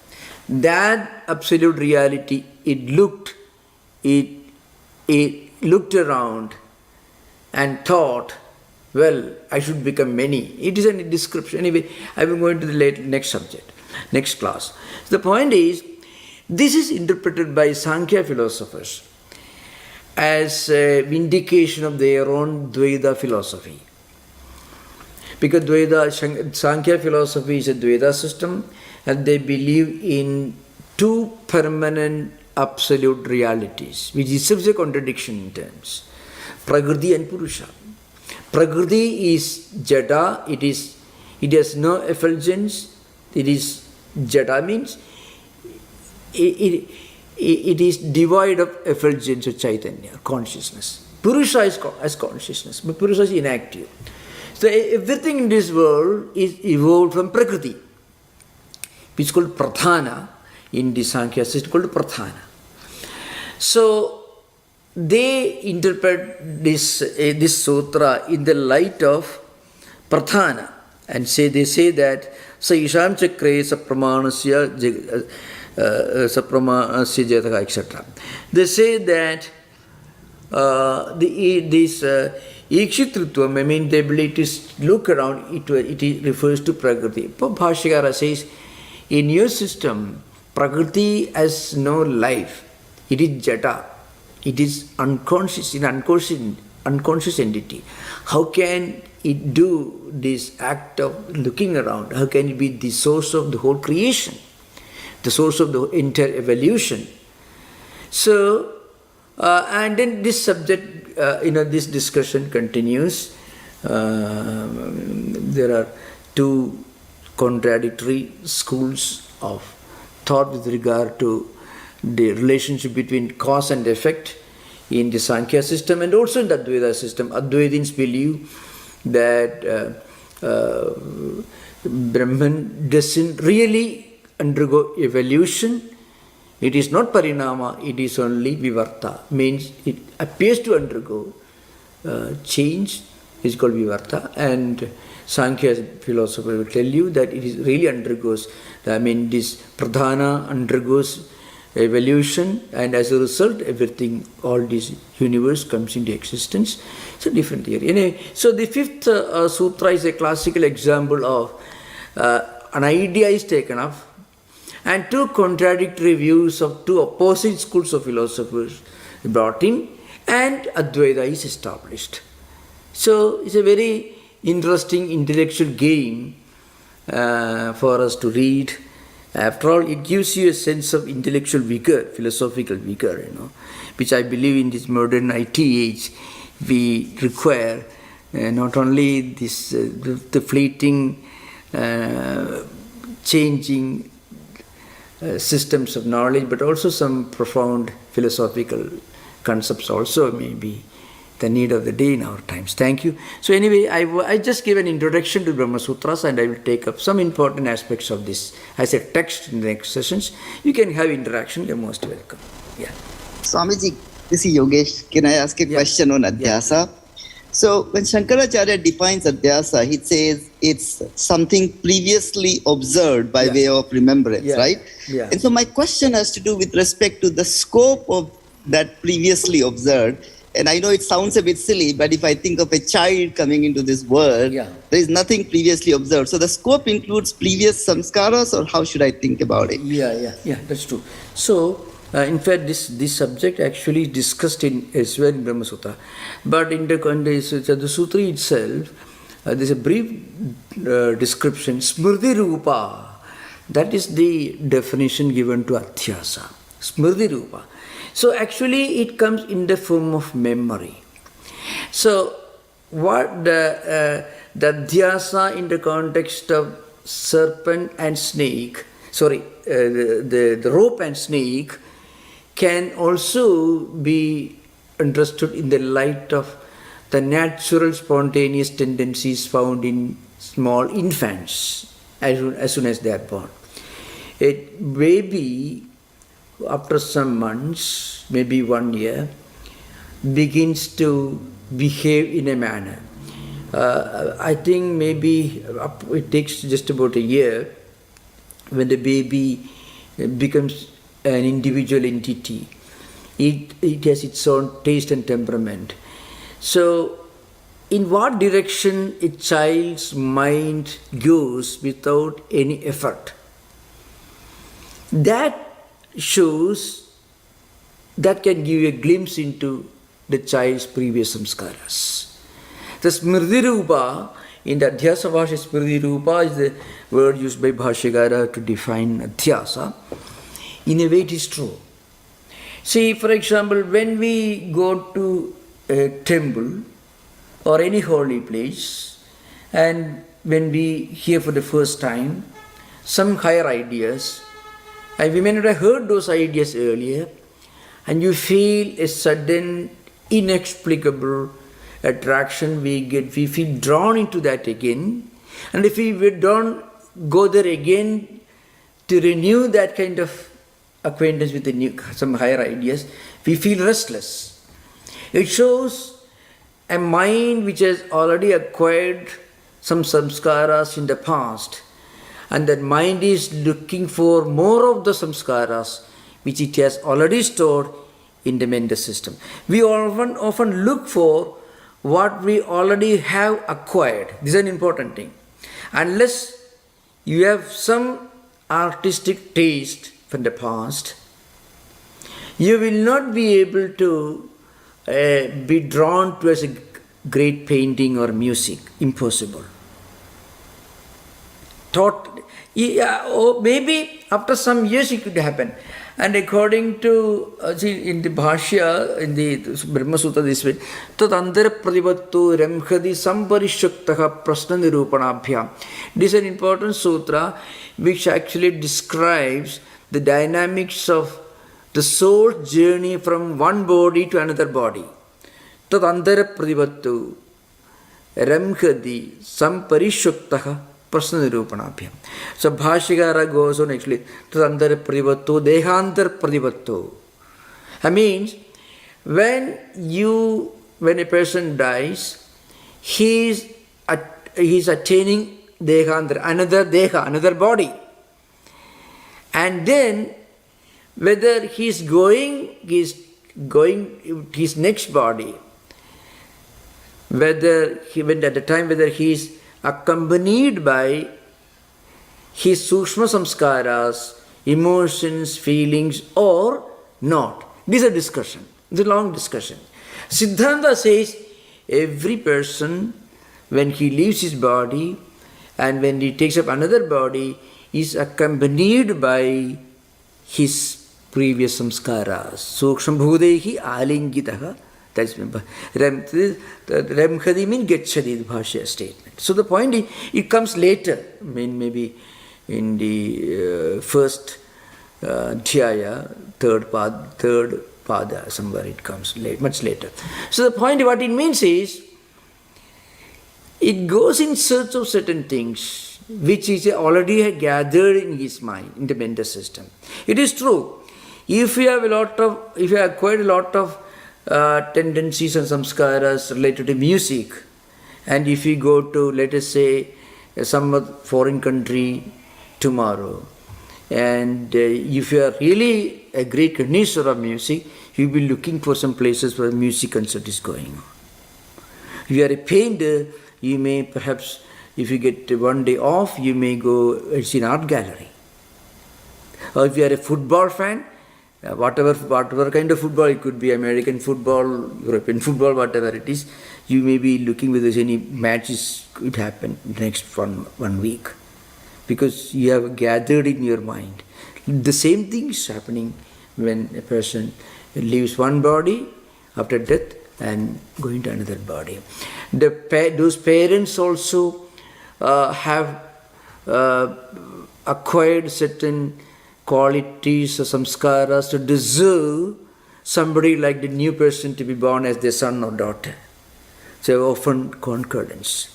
That absolute reality, it looked around and thought, well, I should become many. It is a description. Anyway, I will go into the next subject, next class. So the point is, this is interpreted by Sankhya philosophers as a vindication of their own Dvaita philosophy. Because Sankhya philosophy is a Dvaita system, and they believe in two permanent absolute realities, which is a contradiction in terms. Prakriti and Purusha. Prakriti is Jada, it has no effulgence, it is Jada means it is devoid of effulgence or Chaitanya, consciousness. Purusha is as consciousness, but Purusha is inactive. So everything in this world is evolved from Prakriti, which is called Pradhana. In the Sankhya system, called Pradhana. So they interpret this sutra in the light of Pradhana, and they say that Sa Isham Chakre Sapramanasya Jataka, etc. They say that this Ikshitritvam, I mean the ability to look around, it refers to Prakriti. Bhashyakara says, in your system, Prakriti has no life. It is Jata. It is unconscious, unconscious entity. How can it do this act of looking around? How can it be the source of the whole creation? The source of the entire evolution? So, and then this subject, this discussion continues. There are two contradictory schools of thought with regard to the relationship between cause and effect in the Sankhya system and also in the Advaita system. Advaitins believe that Brahman doesn't really undergo evolution. It is not parinama, it is only vivarta, means it appears to undergo change is called vivarta, and Sankhya philosopher will tell you that it is really undergoes, this pradhana undergoes evolution, and as a result everything, all this universe comes into existence. It's a different theory. Anyway, so the fifth sutra is a classical example of an idea is taken up and two contradictory views of two opposite schools of philosophers brought in, and Advaita is established. So it's a very interesting intellectual game for us to read. After all, it gives you a sense of intellectual vigor, philosophical vigor, which I believe in this modern IT age we require. Not only this the fleeting, changing systems of knowledge, but also some profound philosophical concepts also may be the need of the day in our times. Thank you. So anyway, I just gave an introduction to Brahma Sutras, and I will take up some important aspects of this as a text in the next sessions. You can have interaction. You're most welcome. Yeah. Swamiji, this is Yogesh. Can I ask a question on Adhyasa? So when Shankaracharya defines Adhyasa, he says it's something previously observed by way of remembrance, right? Yeah. And so my question has to do with respect to the scope of that previously observed. And I know it sounds a bit silly, but if I think of a child coming into this world, there is nothing previously observed. So the scope includes previous samskaras, or how should I think about it? Yeah, that's true. So, in fact, this subject actually is discussed elsewhere in Brahma Sutta. But in the Sutra itself, there's a brief description, Smriti Rupa. That is the definition given to Adhyasa. Smriti Rupa. So actually it comes in the form of memory. So what the Adhyasa in the context of serpent and snake, the rope and snake, can also be understood in the light of the natural spontaneous tendencies found in small infants as soon as they are born. A baby, after some months, maybe 1 year, begins to behave in a manner. I think maybe it takes just about a year when the baby becomes an individual entity. It has its own taste and temperament. So, in what direction a child's mind goes without any effort, that shows, that can give you a glimpse into the child's previous samskaras. The Smriti Rupa, in the Adhyasa Bhasha, Smriti Rupa is the word used by Bhashyakara to define Adhyasa. In a way it is true. See, for example, when we go to a temple or any holy place, and when we hear for the first time some higher ideas, and we may not have heard those ideas earlier, and you feel a sudden, inexplicable attraction we feel drawn into that again. And if we don't go there again to renew that kind of acquaintance with some higher ideas, we feel restless. It shows a mind which has already acquired some samskaras in the past, and that mind is looking for more of the samskaras which it has already stored in the mental system. We often look for what we already have acquired. This is an important thing. Unless you have some artistic taste from the past, you will not be able to be drawn to as a great painting or music. Impossible. Or maybe after some years it could happen. And according to, in the Bhashya, in the Brahma Sutta this way, Tadandara Pradivattu Remkhadi Samparishuktaha Prasna Nirupanabhyam. This is an important sutra which actually describes the dynamics of the soul's journey from one body to another body. Tadandara Pradivattu Remkhadi Samparishuktaha Prasna Nirupanabhyam. So Bhashyakara goes on actually, Tadandara Pradivattu Dehantar Pradivattu. That means when when a person dies, he is attaining deha, another body. And then whether he's going his next body, whether he is accompanied by his sukshma samskaras, emotions, feelings, or not. This is a discussion. It's a long discussion. Siddhanta says every person, when he leaves his body and when he takes up another body, is accompanied by his previous samskaras. Sukshma bhudehi alingitaha. That's Remkhadi means Getchadi, the Bhashya statement. So the point is, it comes later, maybe in the first dhyaya, third pada, somewhere it comes much later. So the point, what it means is, it goes in search of certain things which is already gathered in his mind, in the mental system. It is true. If you have acquired a lot of tendencies and samskaras related to music, and if you go to, let us say, some foreign country tomorrow, and if you are really a great connoisseur of music, you will be looking for some places where music concert is going on. If you are a painter, you may perhaps, if you get one day off, you may go see an art gallery. Or if you are a football fan, whatever kind of football, it could be American football, European football, whatever it is, you may be looking whether there's any matches could happen next one week, because you have gathered in your mind. The same thing is happening when a person leaves one body after death and going to another body. Those parents also have acquired certain qualities or samskaras to deserve somebody like the new person to be born as their son or daughter. So often concordance.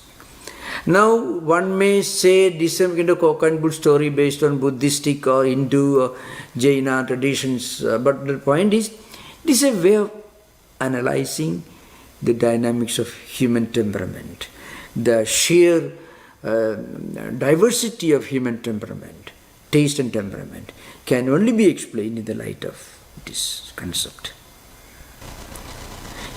Now one may say this is some kind of cock and bull story based on Buddhistic or Hindu or Jaina traditions, but the point is, this is a way of analyzing the dynamics of human temperament, the sheer diversity of human temperament, taste and temperament, can only be explained in the light of this concept.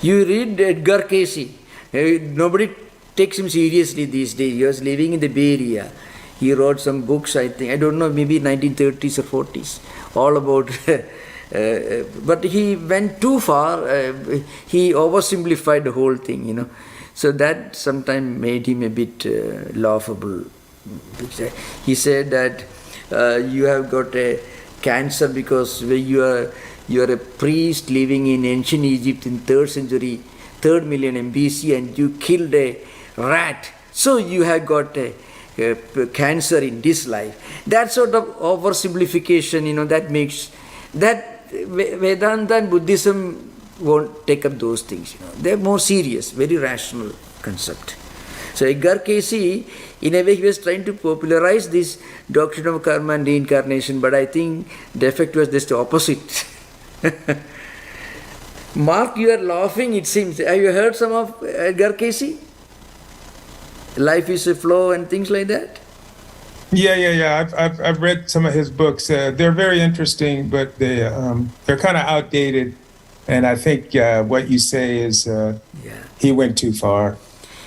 You read Edgar Cayce, nobody takes him seriously these days. He was living in the Bay Area. He wrote some books, I think, I don't know, maybe 1930s or 40s, all about, but he went too far, he oversimplified the whole thing, So that sometimes made him a bit laughable. He said that you have got a cancer because you are a priest living in ancient Egypt in 3rd millennium BC, and you killed a rat, so you have got a cancer in this life. That sort of oversimplification, that makes that Vedanta and Buddhism won't take up those things. They're more serious, very rational concept. So Edgar Cayce, in a way, he was trying to popularize this doctrine of karma and reincarnation, but I think the effect was just the opposite. Mark, you are laughing, it seems. Have you heard some of Edgar Cayce? Life is a flow and things like that? Yeah. I've read some of his books. They're very interesting, but they're kind of outdated. And I think what you say is he went too far.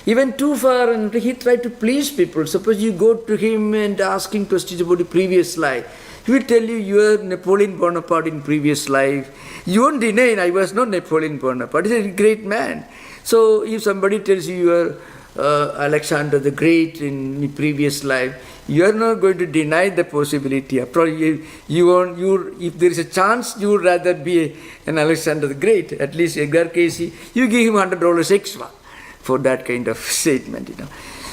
He went too far, and he tried to please people. Suppose you go to him and ask him questions about the previous life. He will tell you, you are Napoleon Bonaparte in previous life. You won't deny, I was not Napoleon Bonaparte. He's a great man. So if somebody tells you you are Alexander the Great in the previous life, you are not going to deny the possibility. After all, if there is a chance, you would rather be an Alexander the Great. At least Edgar Cayce, you give him $100 extra for that kind of statement.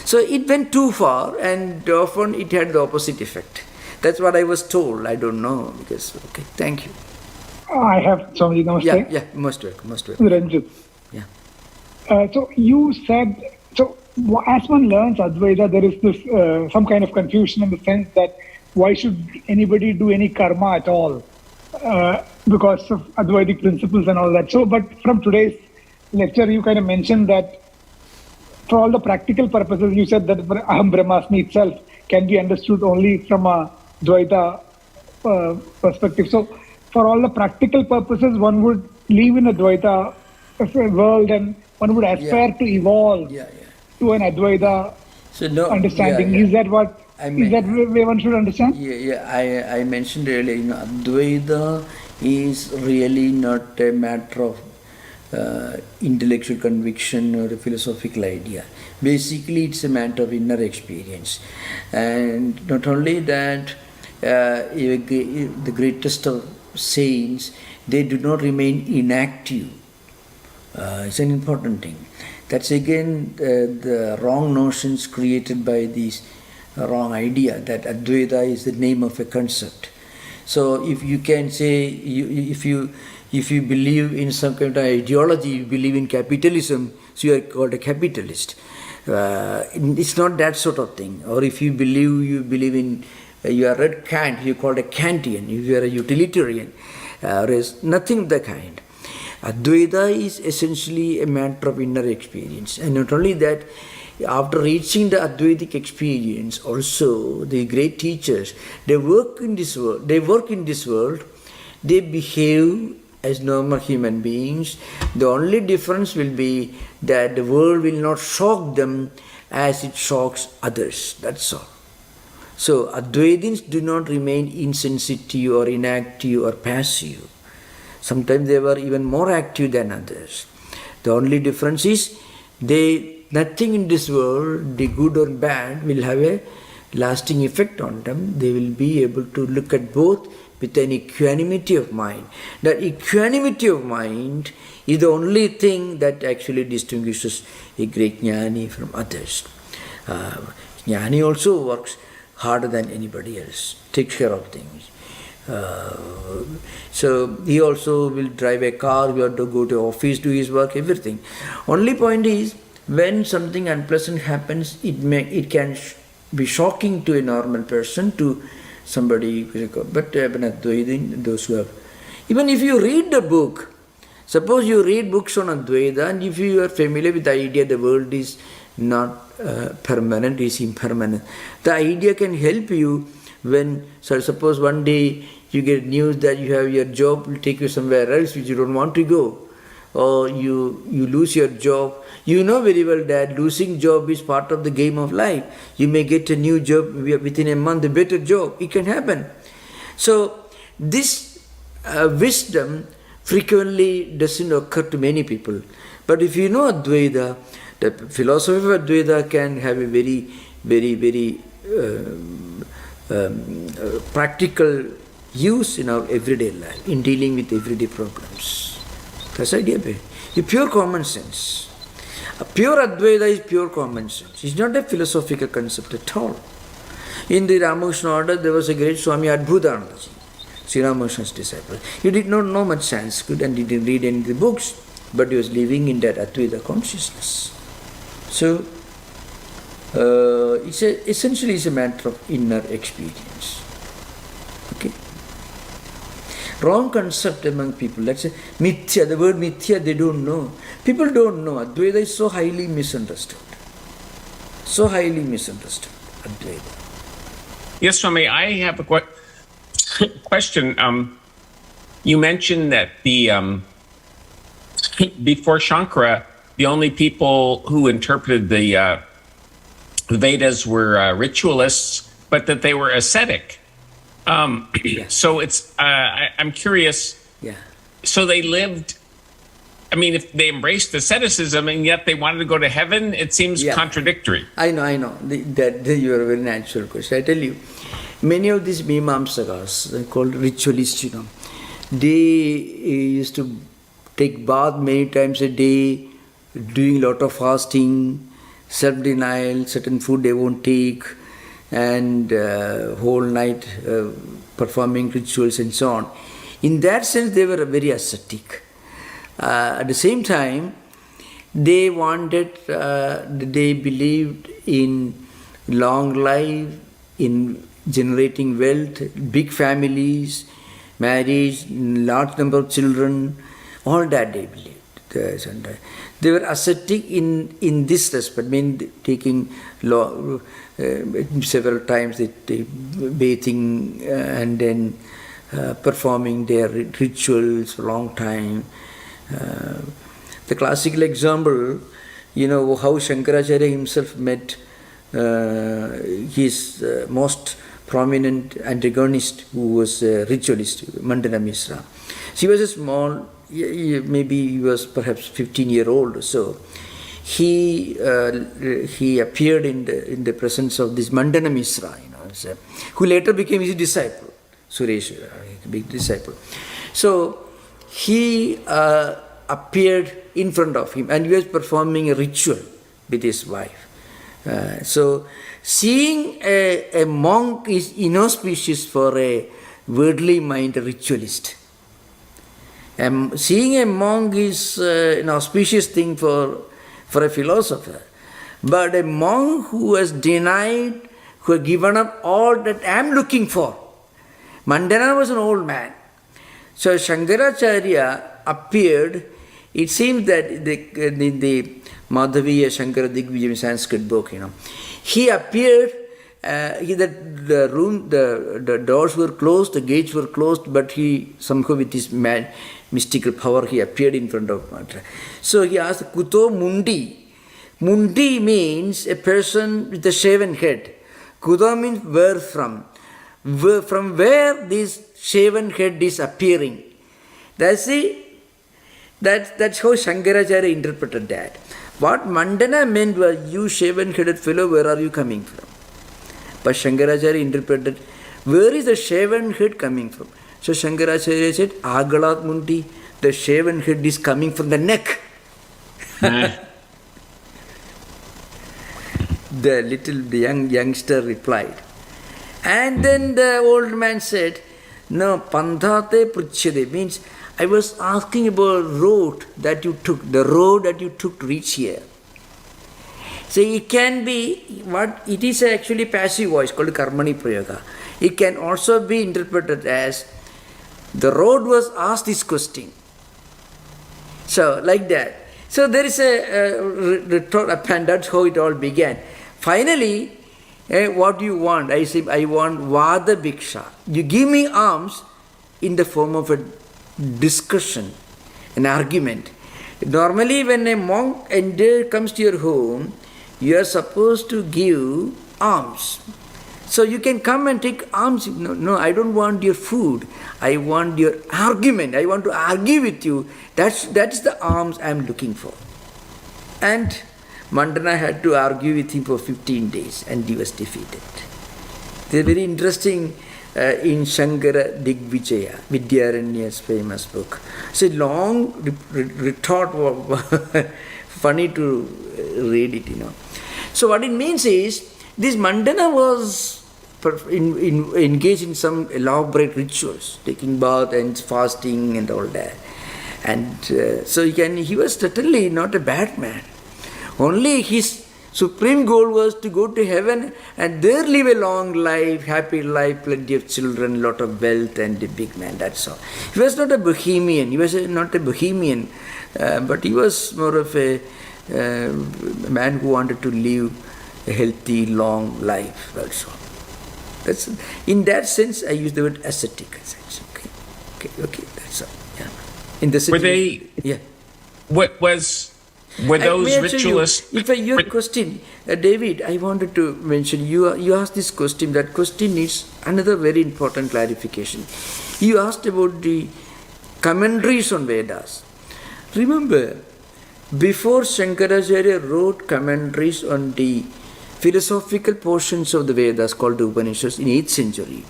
So it went too far, and often it had the opposite effect. That's what I was told. I don't know, because, okay, thank you. I have Swamiji, namaste. Yeah, most welcome. Ranjit. Yeah. So you said, so as one learns Advaita, there is this some kind of confusion in the sense that why should anybody do any karma at all because of Advaitic principles and all that. So, but from today's lecture, you kind of mentioned that for all the practical purposes, you said that Aham Brahmasmi itself can be understood only from a Dvaita perspective. So, for all the practical purposes, one would live in a Dvaita world and one would aspire to evolve to an Advaita understanding. Is that what? Is that way one should understand? I mentioned earlier, Advaita is really not a matter of intellectual conviction or a philosophical idea. Basically, it's a matter of inner experience. And not only that, the greatest of saints, they do not remain inactive. It's an important thing. That's again the wrong notions created by this wrong idea that Advaita is the name of a concept. So if you can say, if you believe in some kind of ideology, you believe in capitalism, so you are called a capitalist. It's not that sort of thing. Or if you believe in, you are read Kant, you are called a Kantian. If you are a utilitarian, whereas nothing of the kind. Advaita is essentially a matter of inner experience. And not only that, after reaching the Advaitic experience, also the great teachers, they work in this world, they behave as normal human beings. The only difference will be that the world will not shock them as it shocks others. That's all. So Advaitins do not remain insensitive or inactive or passive. Sometimes they were even more active than others. The only difference is nothing in this world, the good or bad, will have a lasting effect on them. They will be able to look at both with an equanimity of mind. That equanimity of mind is the only thing that actually distinguishes a great jnani from others. Jnani also works harder than anybody else, takes care of things. So he also will drive a car, he will to go to office, do his work, everything. Only point is, when something unpleasant happens, it can be shocking to a normal person, to somebody. But those who have, even if you read the book, suppose you read books on Advaita, and if you are familiar with the idea the world is not permanent, is impermanent, the idea can help you when, so suppose one day you get news that you have your job will take you somewhere else which you don't want to go, or you lose your job. You know very well that losing job is part of the game of life. You may get a new job within a month, a better job. It can happen. So this wisdom frequently doesn't occur to many people. But if you know Advaita, the philosophy of Advaita can have a very, very, very practical use in our everyday life, in dealing with everyday problems. That's the idea. It's pure common sense. Pure Advaita is pure common sense. It's not a philosophical concept at all. In the Ramakrishna order, there was a great Swami Adbhutananda, Sri Ramakrishna's disciple. He did not know much Sanskrit and didn't read any of the books, but he was living in that Advaita consciousness. So, essentially it's a matter of inner experience. Okay? Wrong concept among people. Let's say mithya, the word mithya, they don't know. People don't know. Advaita is so highly misunderstood. So highly misunderstood, Advaita. Yes, Swami, I have a question. You mentioned that before Shankara, the only people who interpreted the Vedas were ritualists, but that they were ascetic. So it's, I'm curious. Yeah. So they lived, I mean, if they embraced asceticism and yet they wanted to go to heaven, it seems contradictory. I know. That you are a very natural question. I tell you, many of these Mimamsakas, called ritualists, they used to take bath many times a day, doing a lot of fasting, self-denial, certain food they won't take, and whole night performing rituals and so on. In that sense, they were very ascetic. At the same time, they they believed in long life, in generating wealth, big families, marriage, large number of children, all that they believed. They were ascetic in this respect, taking several times, they bathing and then performing their rituals for a long time. The classical example, how Shankaracharya himself met his most prominent antagonist, who was a ritualist, Mandana Misra. She was a small, maybe he was perhaps 15-year-old or so. He appeared in the presence of this Mandana Misra, who later became his disciple, Suresh, a big disciple. So he appeared in front of him, and he was performing a ritual with his wife. So seeing a monk is inauspicious for a worldly minded ritualist. Seeing a monk is an auspicious thing for a philosopher. But a monk who has denied, who has given up all that I am looking for. Mandana was an old man. So Shankaracharya appeared. It seems that in the Madhaviya Shankara Digvijaya Sanskrit book, he appeared. The doors were closed, the gates were closed, but he somehow with his mystical power, he appeared in front of Matra. So he asked, Kuto Mundi. Mundi means a person with a shaven head. Kuto means where from. From where this shaven head is appearing. That's how Shankaracharya interpreted that. What Mandana meant was, you shaven-headed fellow, where are you coming from? But Shankaracharya interpreted, where is the shaven head coming from? So Shankaracharya said, Agalat Mundi, the shaven head is coming from the neck. The youngster replied. And then the old man said, no, Pandhate Pruchade means, I was asking about the road that you took to reach here. So it can be, it is actually passive voice called Karmani Prayoga. It can also be interpreted as, the road was asked this question. So like that. So there is a retort, and that's how it all began. Finally, what do you want? I say, I want Vada Bhiksha. You give me alms in the form of a discussion, an argument. Normally when a monk comes to your home, you are supposed to give alms. So you can come and take alms. No, I don't want your food. I want your argument. I want to argue with you. That's the alms I am looking for. And Mandana had to argue with him for 15 days and he was defeated. It's very interesting in Shankara Digvijaya, Vidyaranya's famous book. It's a long retort, funny to read it, So what it means is, this Mandana was engaged in some elaborate rituals, taking bath and fasting and all that. And so he was certainly not a bad man. Only his supreme goal was to go to heaven and there live a long life, happy life, plenty of children, lot of wealth and a big man, that's all. He was not a bohemian, but he was more of a man who wanted to live a healthy, long life, that's all. In that sense, I use the word ascetic. Okay, that's all. Yeah. In the situation, Were those ritualists? Your question, David, I wanted to mention, you asked this question, that question needs another very important clarification. You asked about the commentaries on Vedas. Remember, before Shankaracharya wrote commentaries on the philosophical portions of the Vedas called the Upanishads in 8th century,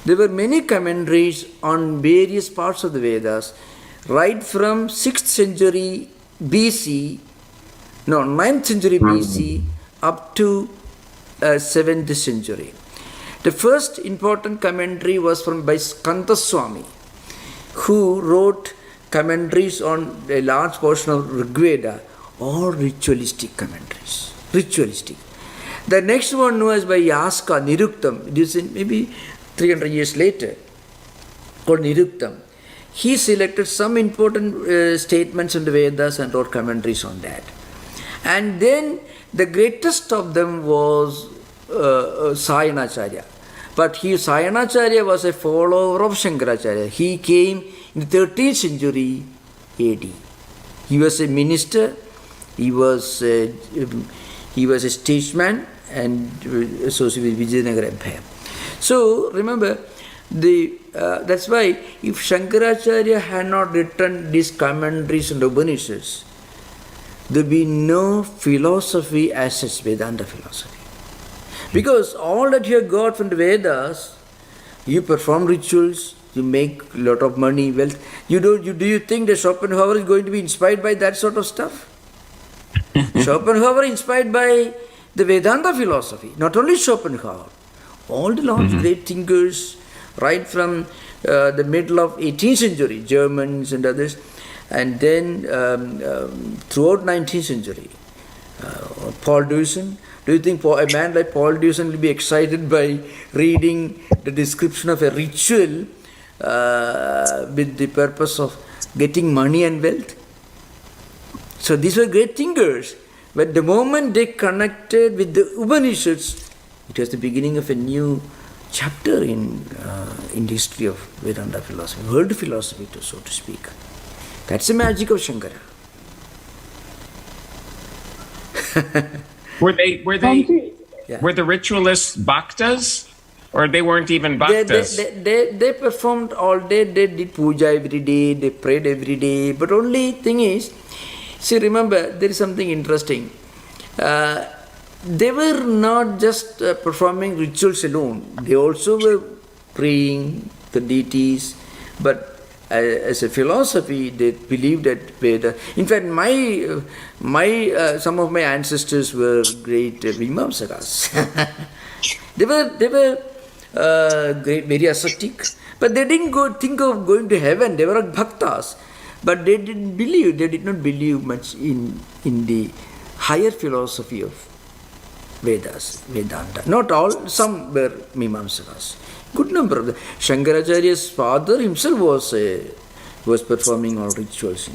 there were many commentaries on various parts of the Vedas, right from 6th century BC, 9th century BC up to 7th century. The first important commentary was by Skanda Swami, who wrote commentaries on a large portion of Rigveda, all ritualistic commentaries. Ritualistic. The next one was by Yaska, Niruktam. This is maybe 300 years later, called Niruktam. he selected some important statements in the Vedas and wrote commentaries on that. And then the greatest of them was Sayanacharya. But Sayanacharya was a follower of Shankaracharya. He came in the 13th century AD. He was a minister, he was a statesman and associated with Vijayanagara Empire. So remember, that's why if Shankaracharya had not written these commentaries on the Upanishads, there would be no philosophy as such, Vedanta philosophy. Because all that you have got from the Vedas, you perform rituals, you make a lot of money, wealth. Do you think that Schopenhauer is going to be inspired by that sort of stuff? Schopenhauer inspired by the Vedanta philosophy. Not only Schopenhauer, all the large great thinkers, right from the middle of 18th century, Germans and others, and then throughout 19th century, Paul Deussen. Do you think a man like Paul Deussen will be excited by reading the description of a ritual with the purpose of getting money and wealth? So these were great thinkers. But the moment they connected with the Upanishads, it was the beginning of a new chapter in the history of Vedanta philosophy, world philosophy, so to speak. That's the magic of Shankara. Were the ritualists bhaktas, or they weren't even bhaktas? They performed all day. They did puja every day. They prayed every day. But only thing is, see, remember, there is something interesting. They were not just performing rituals alone. They also were praying the deities. But as a philosophy, they believed that Veda. In fact, some of my ancestors were great Vimamsakas. They were great, very ascetic, but they didn't think of going to heaven. They were bhaktas, but they did not believe much in the higher philosophy of Vedas, Vedanta. Not all, some were Mimamsakas. Good number of them. Shankaracharya's father himself was performing all rituals,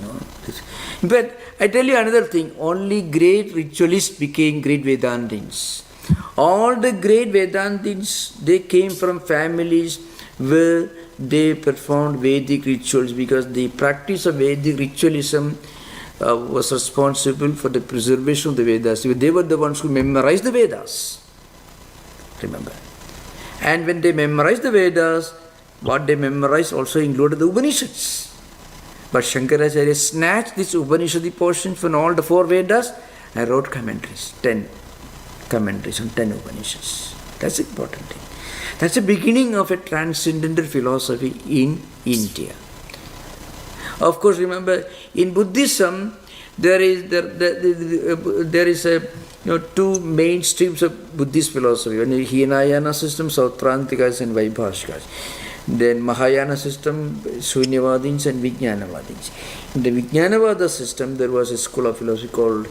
In fact, I tell you another thing, only great ritualists became great Vedantins. All the great Vedantins, they came from families where they performed Vedic rituals, because the practice of Vedic ritualism was responsible for the preservation of the Vedas. They were the ones who memorized the Vedas. Remember. And when they memorized the Vedas, what they memorized also included the Upanishads. But Shankaracharya snatched this Upanishadi portion from all the 4 Vedas and wrote commentaries, 10 commentaries on 10 Upanishads. That's the important thing. That's the beginning of a transcendental philosophy in India. Of course, remember, in Buddhism, there is a 2 main streams of Buddhist philosophy. One is Hinayana system, Sautrantikas and Vaibhashikas. Then Mahayana system, Shunyavadins and Vijnanavadins. In the Vijnanavada system, there was a school of philosophy called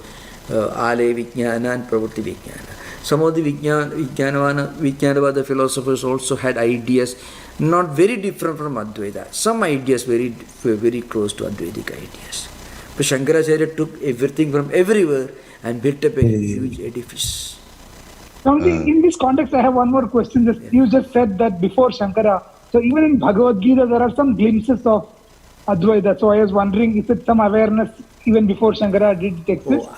Ale Vijnana and Pravritti Vijnana. Some of the Vijnanavada philosophers also had ideas not very different from Advaita. Some ideas were very close to Advaitic ideas. But Shankaracharya took everything from everywhere and built up a huge edifice. In this context, I have one more question. You just said that before Shankara, so even in Bhagavad Gita, there are some glimpses of Advaita. So I was wondering, is it some awareness even before Shankara did it exist?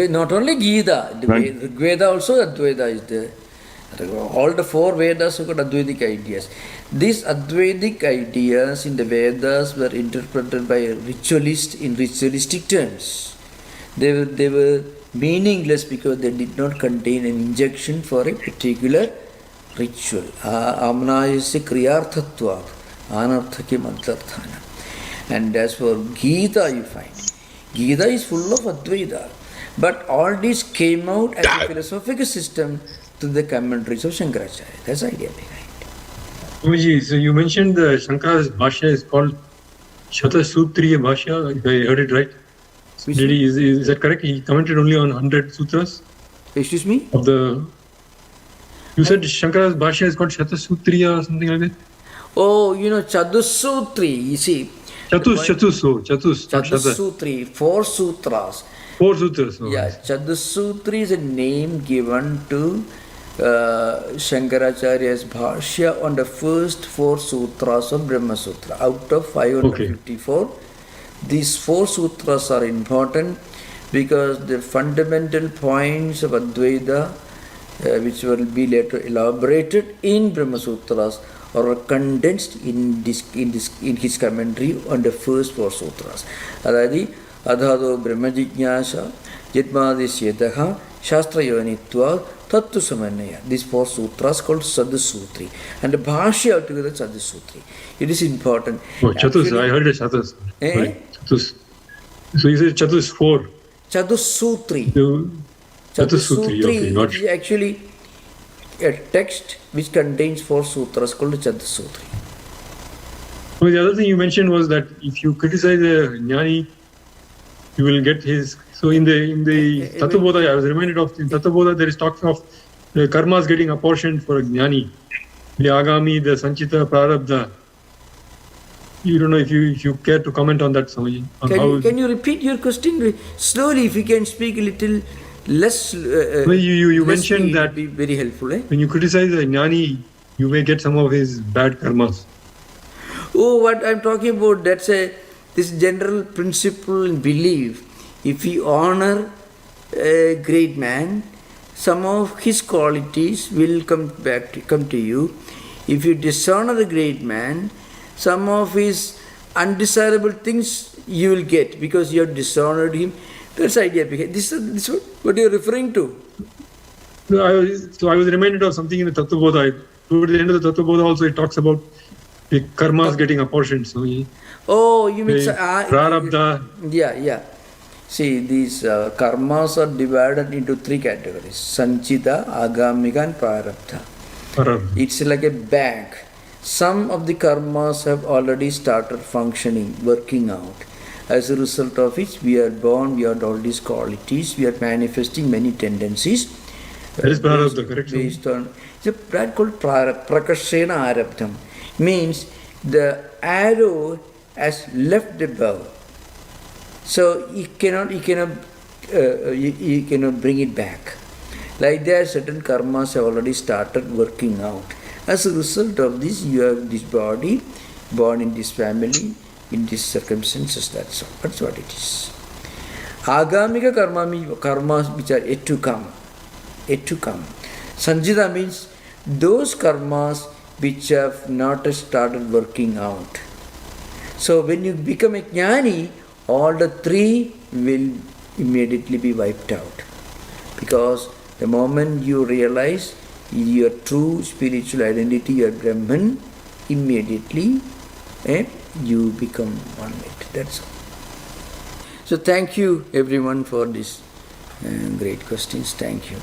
Not only Gita, the Veda also Advaita is there. All the 4 Vedas have got Advaitic ideas. These Advaitic ideas in the Vedas were interpreted by a ritualist in ritualistic terms. They were meaningless because they did not contain an injection for a particular ritual. Amnayasya kriyarthatva, anarthakim antarthana. And as for Gita, you find, Gita is full of Advaita. But all this came out as a philosophical system to the commentaries of Shankaracharya. That's the idea behind it. Swamiji, so you mentioned the Shankara's Bhashya is called Shatasutriya Bhashya, if I heard it right. Is that correct? He commented only on 100 sutras? Excuse me? You said Shankara's Bhashya is called Shatasutriya or something like that? Oh, Chadusutri. You see, Chatus, not Shata. Chadusutri, 4 sutras. 4 sutras. Oh, Yeah, Chadusutri is a name given to Shankaracharya's Bhashya on the first 4 sutras of Brahma Sutra. Out of 554, these 4 sutras are important because the fundamental points of Advaita, which will be later elaborated in Brahma Sutras, are condensed in his commentary on the first 4 sutras. Adadi Adhado Brahma Jignasa, Jitmadishyataha, Shastra Yonitva, Tattu Samannaya. These 4 sutras called Sadhusutri. And the Bhashya altogether Sadhusutri. It is important. Oh, Chatus, I heard it Chatus. Chatus. So you said Chatus 4. Chadusutri. Chatusutri, okay, got is actually a text which contains 4 sutras called Chadusutri. So the other thing you mentioned was that if you criticize a jnani, you will get his. So in the Tattwabodha, I was reminded of in Tattwabodha there is talk of the karmas getting apportioned for a jnani, the agami, the sanchita, prarabdha. You don't know if you care to comment on that, Swamiji. Can you repeat your question slowly? If you can speak a little less. You mentioned that be very helpful. When you criticize a jnani, you may get some of his bad karmas. Oh, what I'm talking about, that's this general principle and belief. If you honor a great man, some of his qualities will come to you. If you dishonor the great man, some of his undesirable things you will get because you have dishonored him. That's the idea. This is what you're referring to. So I was reminded of something in the Tattwabodha. Toward the end of the Tattwabodha also it talks about the karmas getting apportioned. So you mean prarabdha. Yeah. See, these karmas are divided into 3 categories: sanchita, agamika, and prarabdha. It's like a bank. Some of the karmas have already started functioning, working out. As a result of which, we are born, we have all these qualities, we are manifesting many tendencies. That is prarabdha, correct? Based on, it's a plant called prakashena arabdham. Means the arrow has left the bow. So he cannot bring it back. Like that, certain karmas have already started working out. As a result of this, you have this body, born in this family, in these circumstances, that's all. That's what it is. Agamika karmas which are yet to come. Sanjita means those karmas which have not started working out. So when you become a jnani, all the 3 will immediately be wiped out. Because the moment you realize your true spiritual identity, your Brahman, immediately you become one with it. That's all. So thank you everyone for these great questions. Thank you.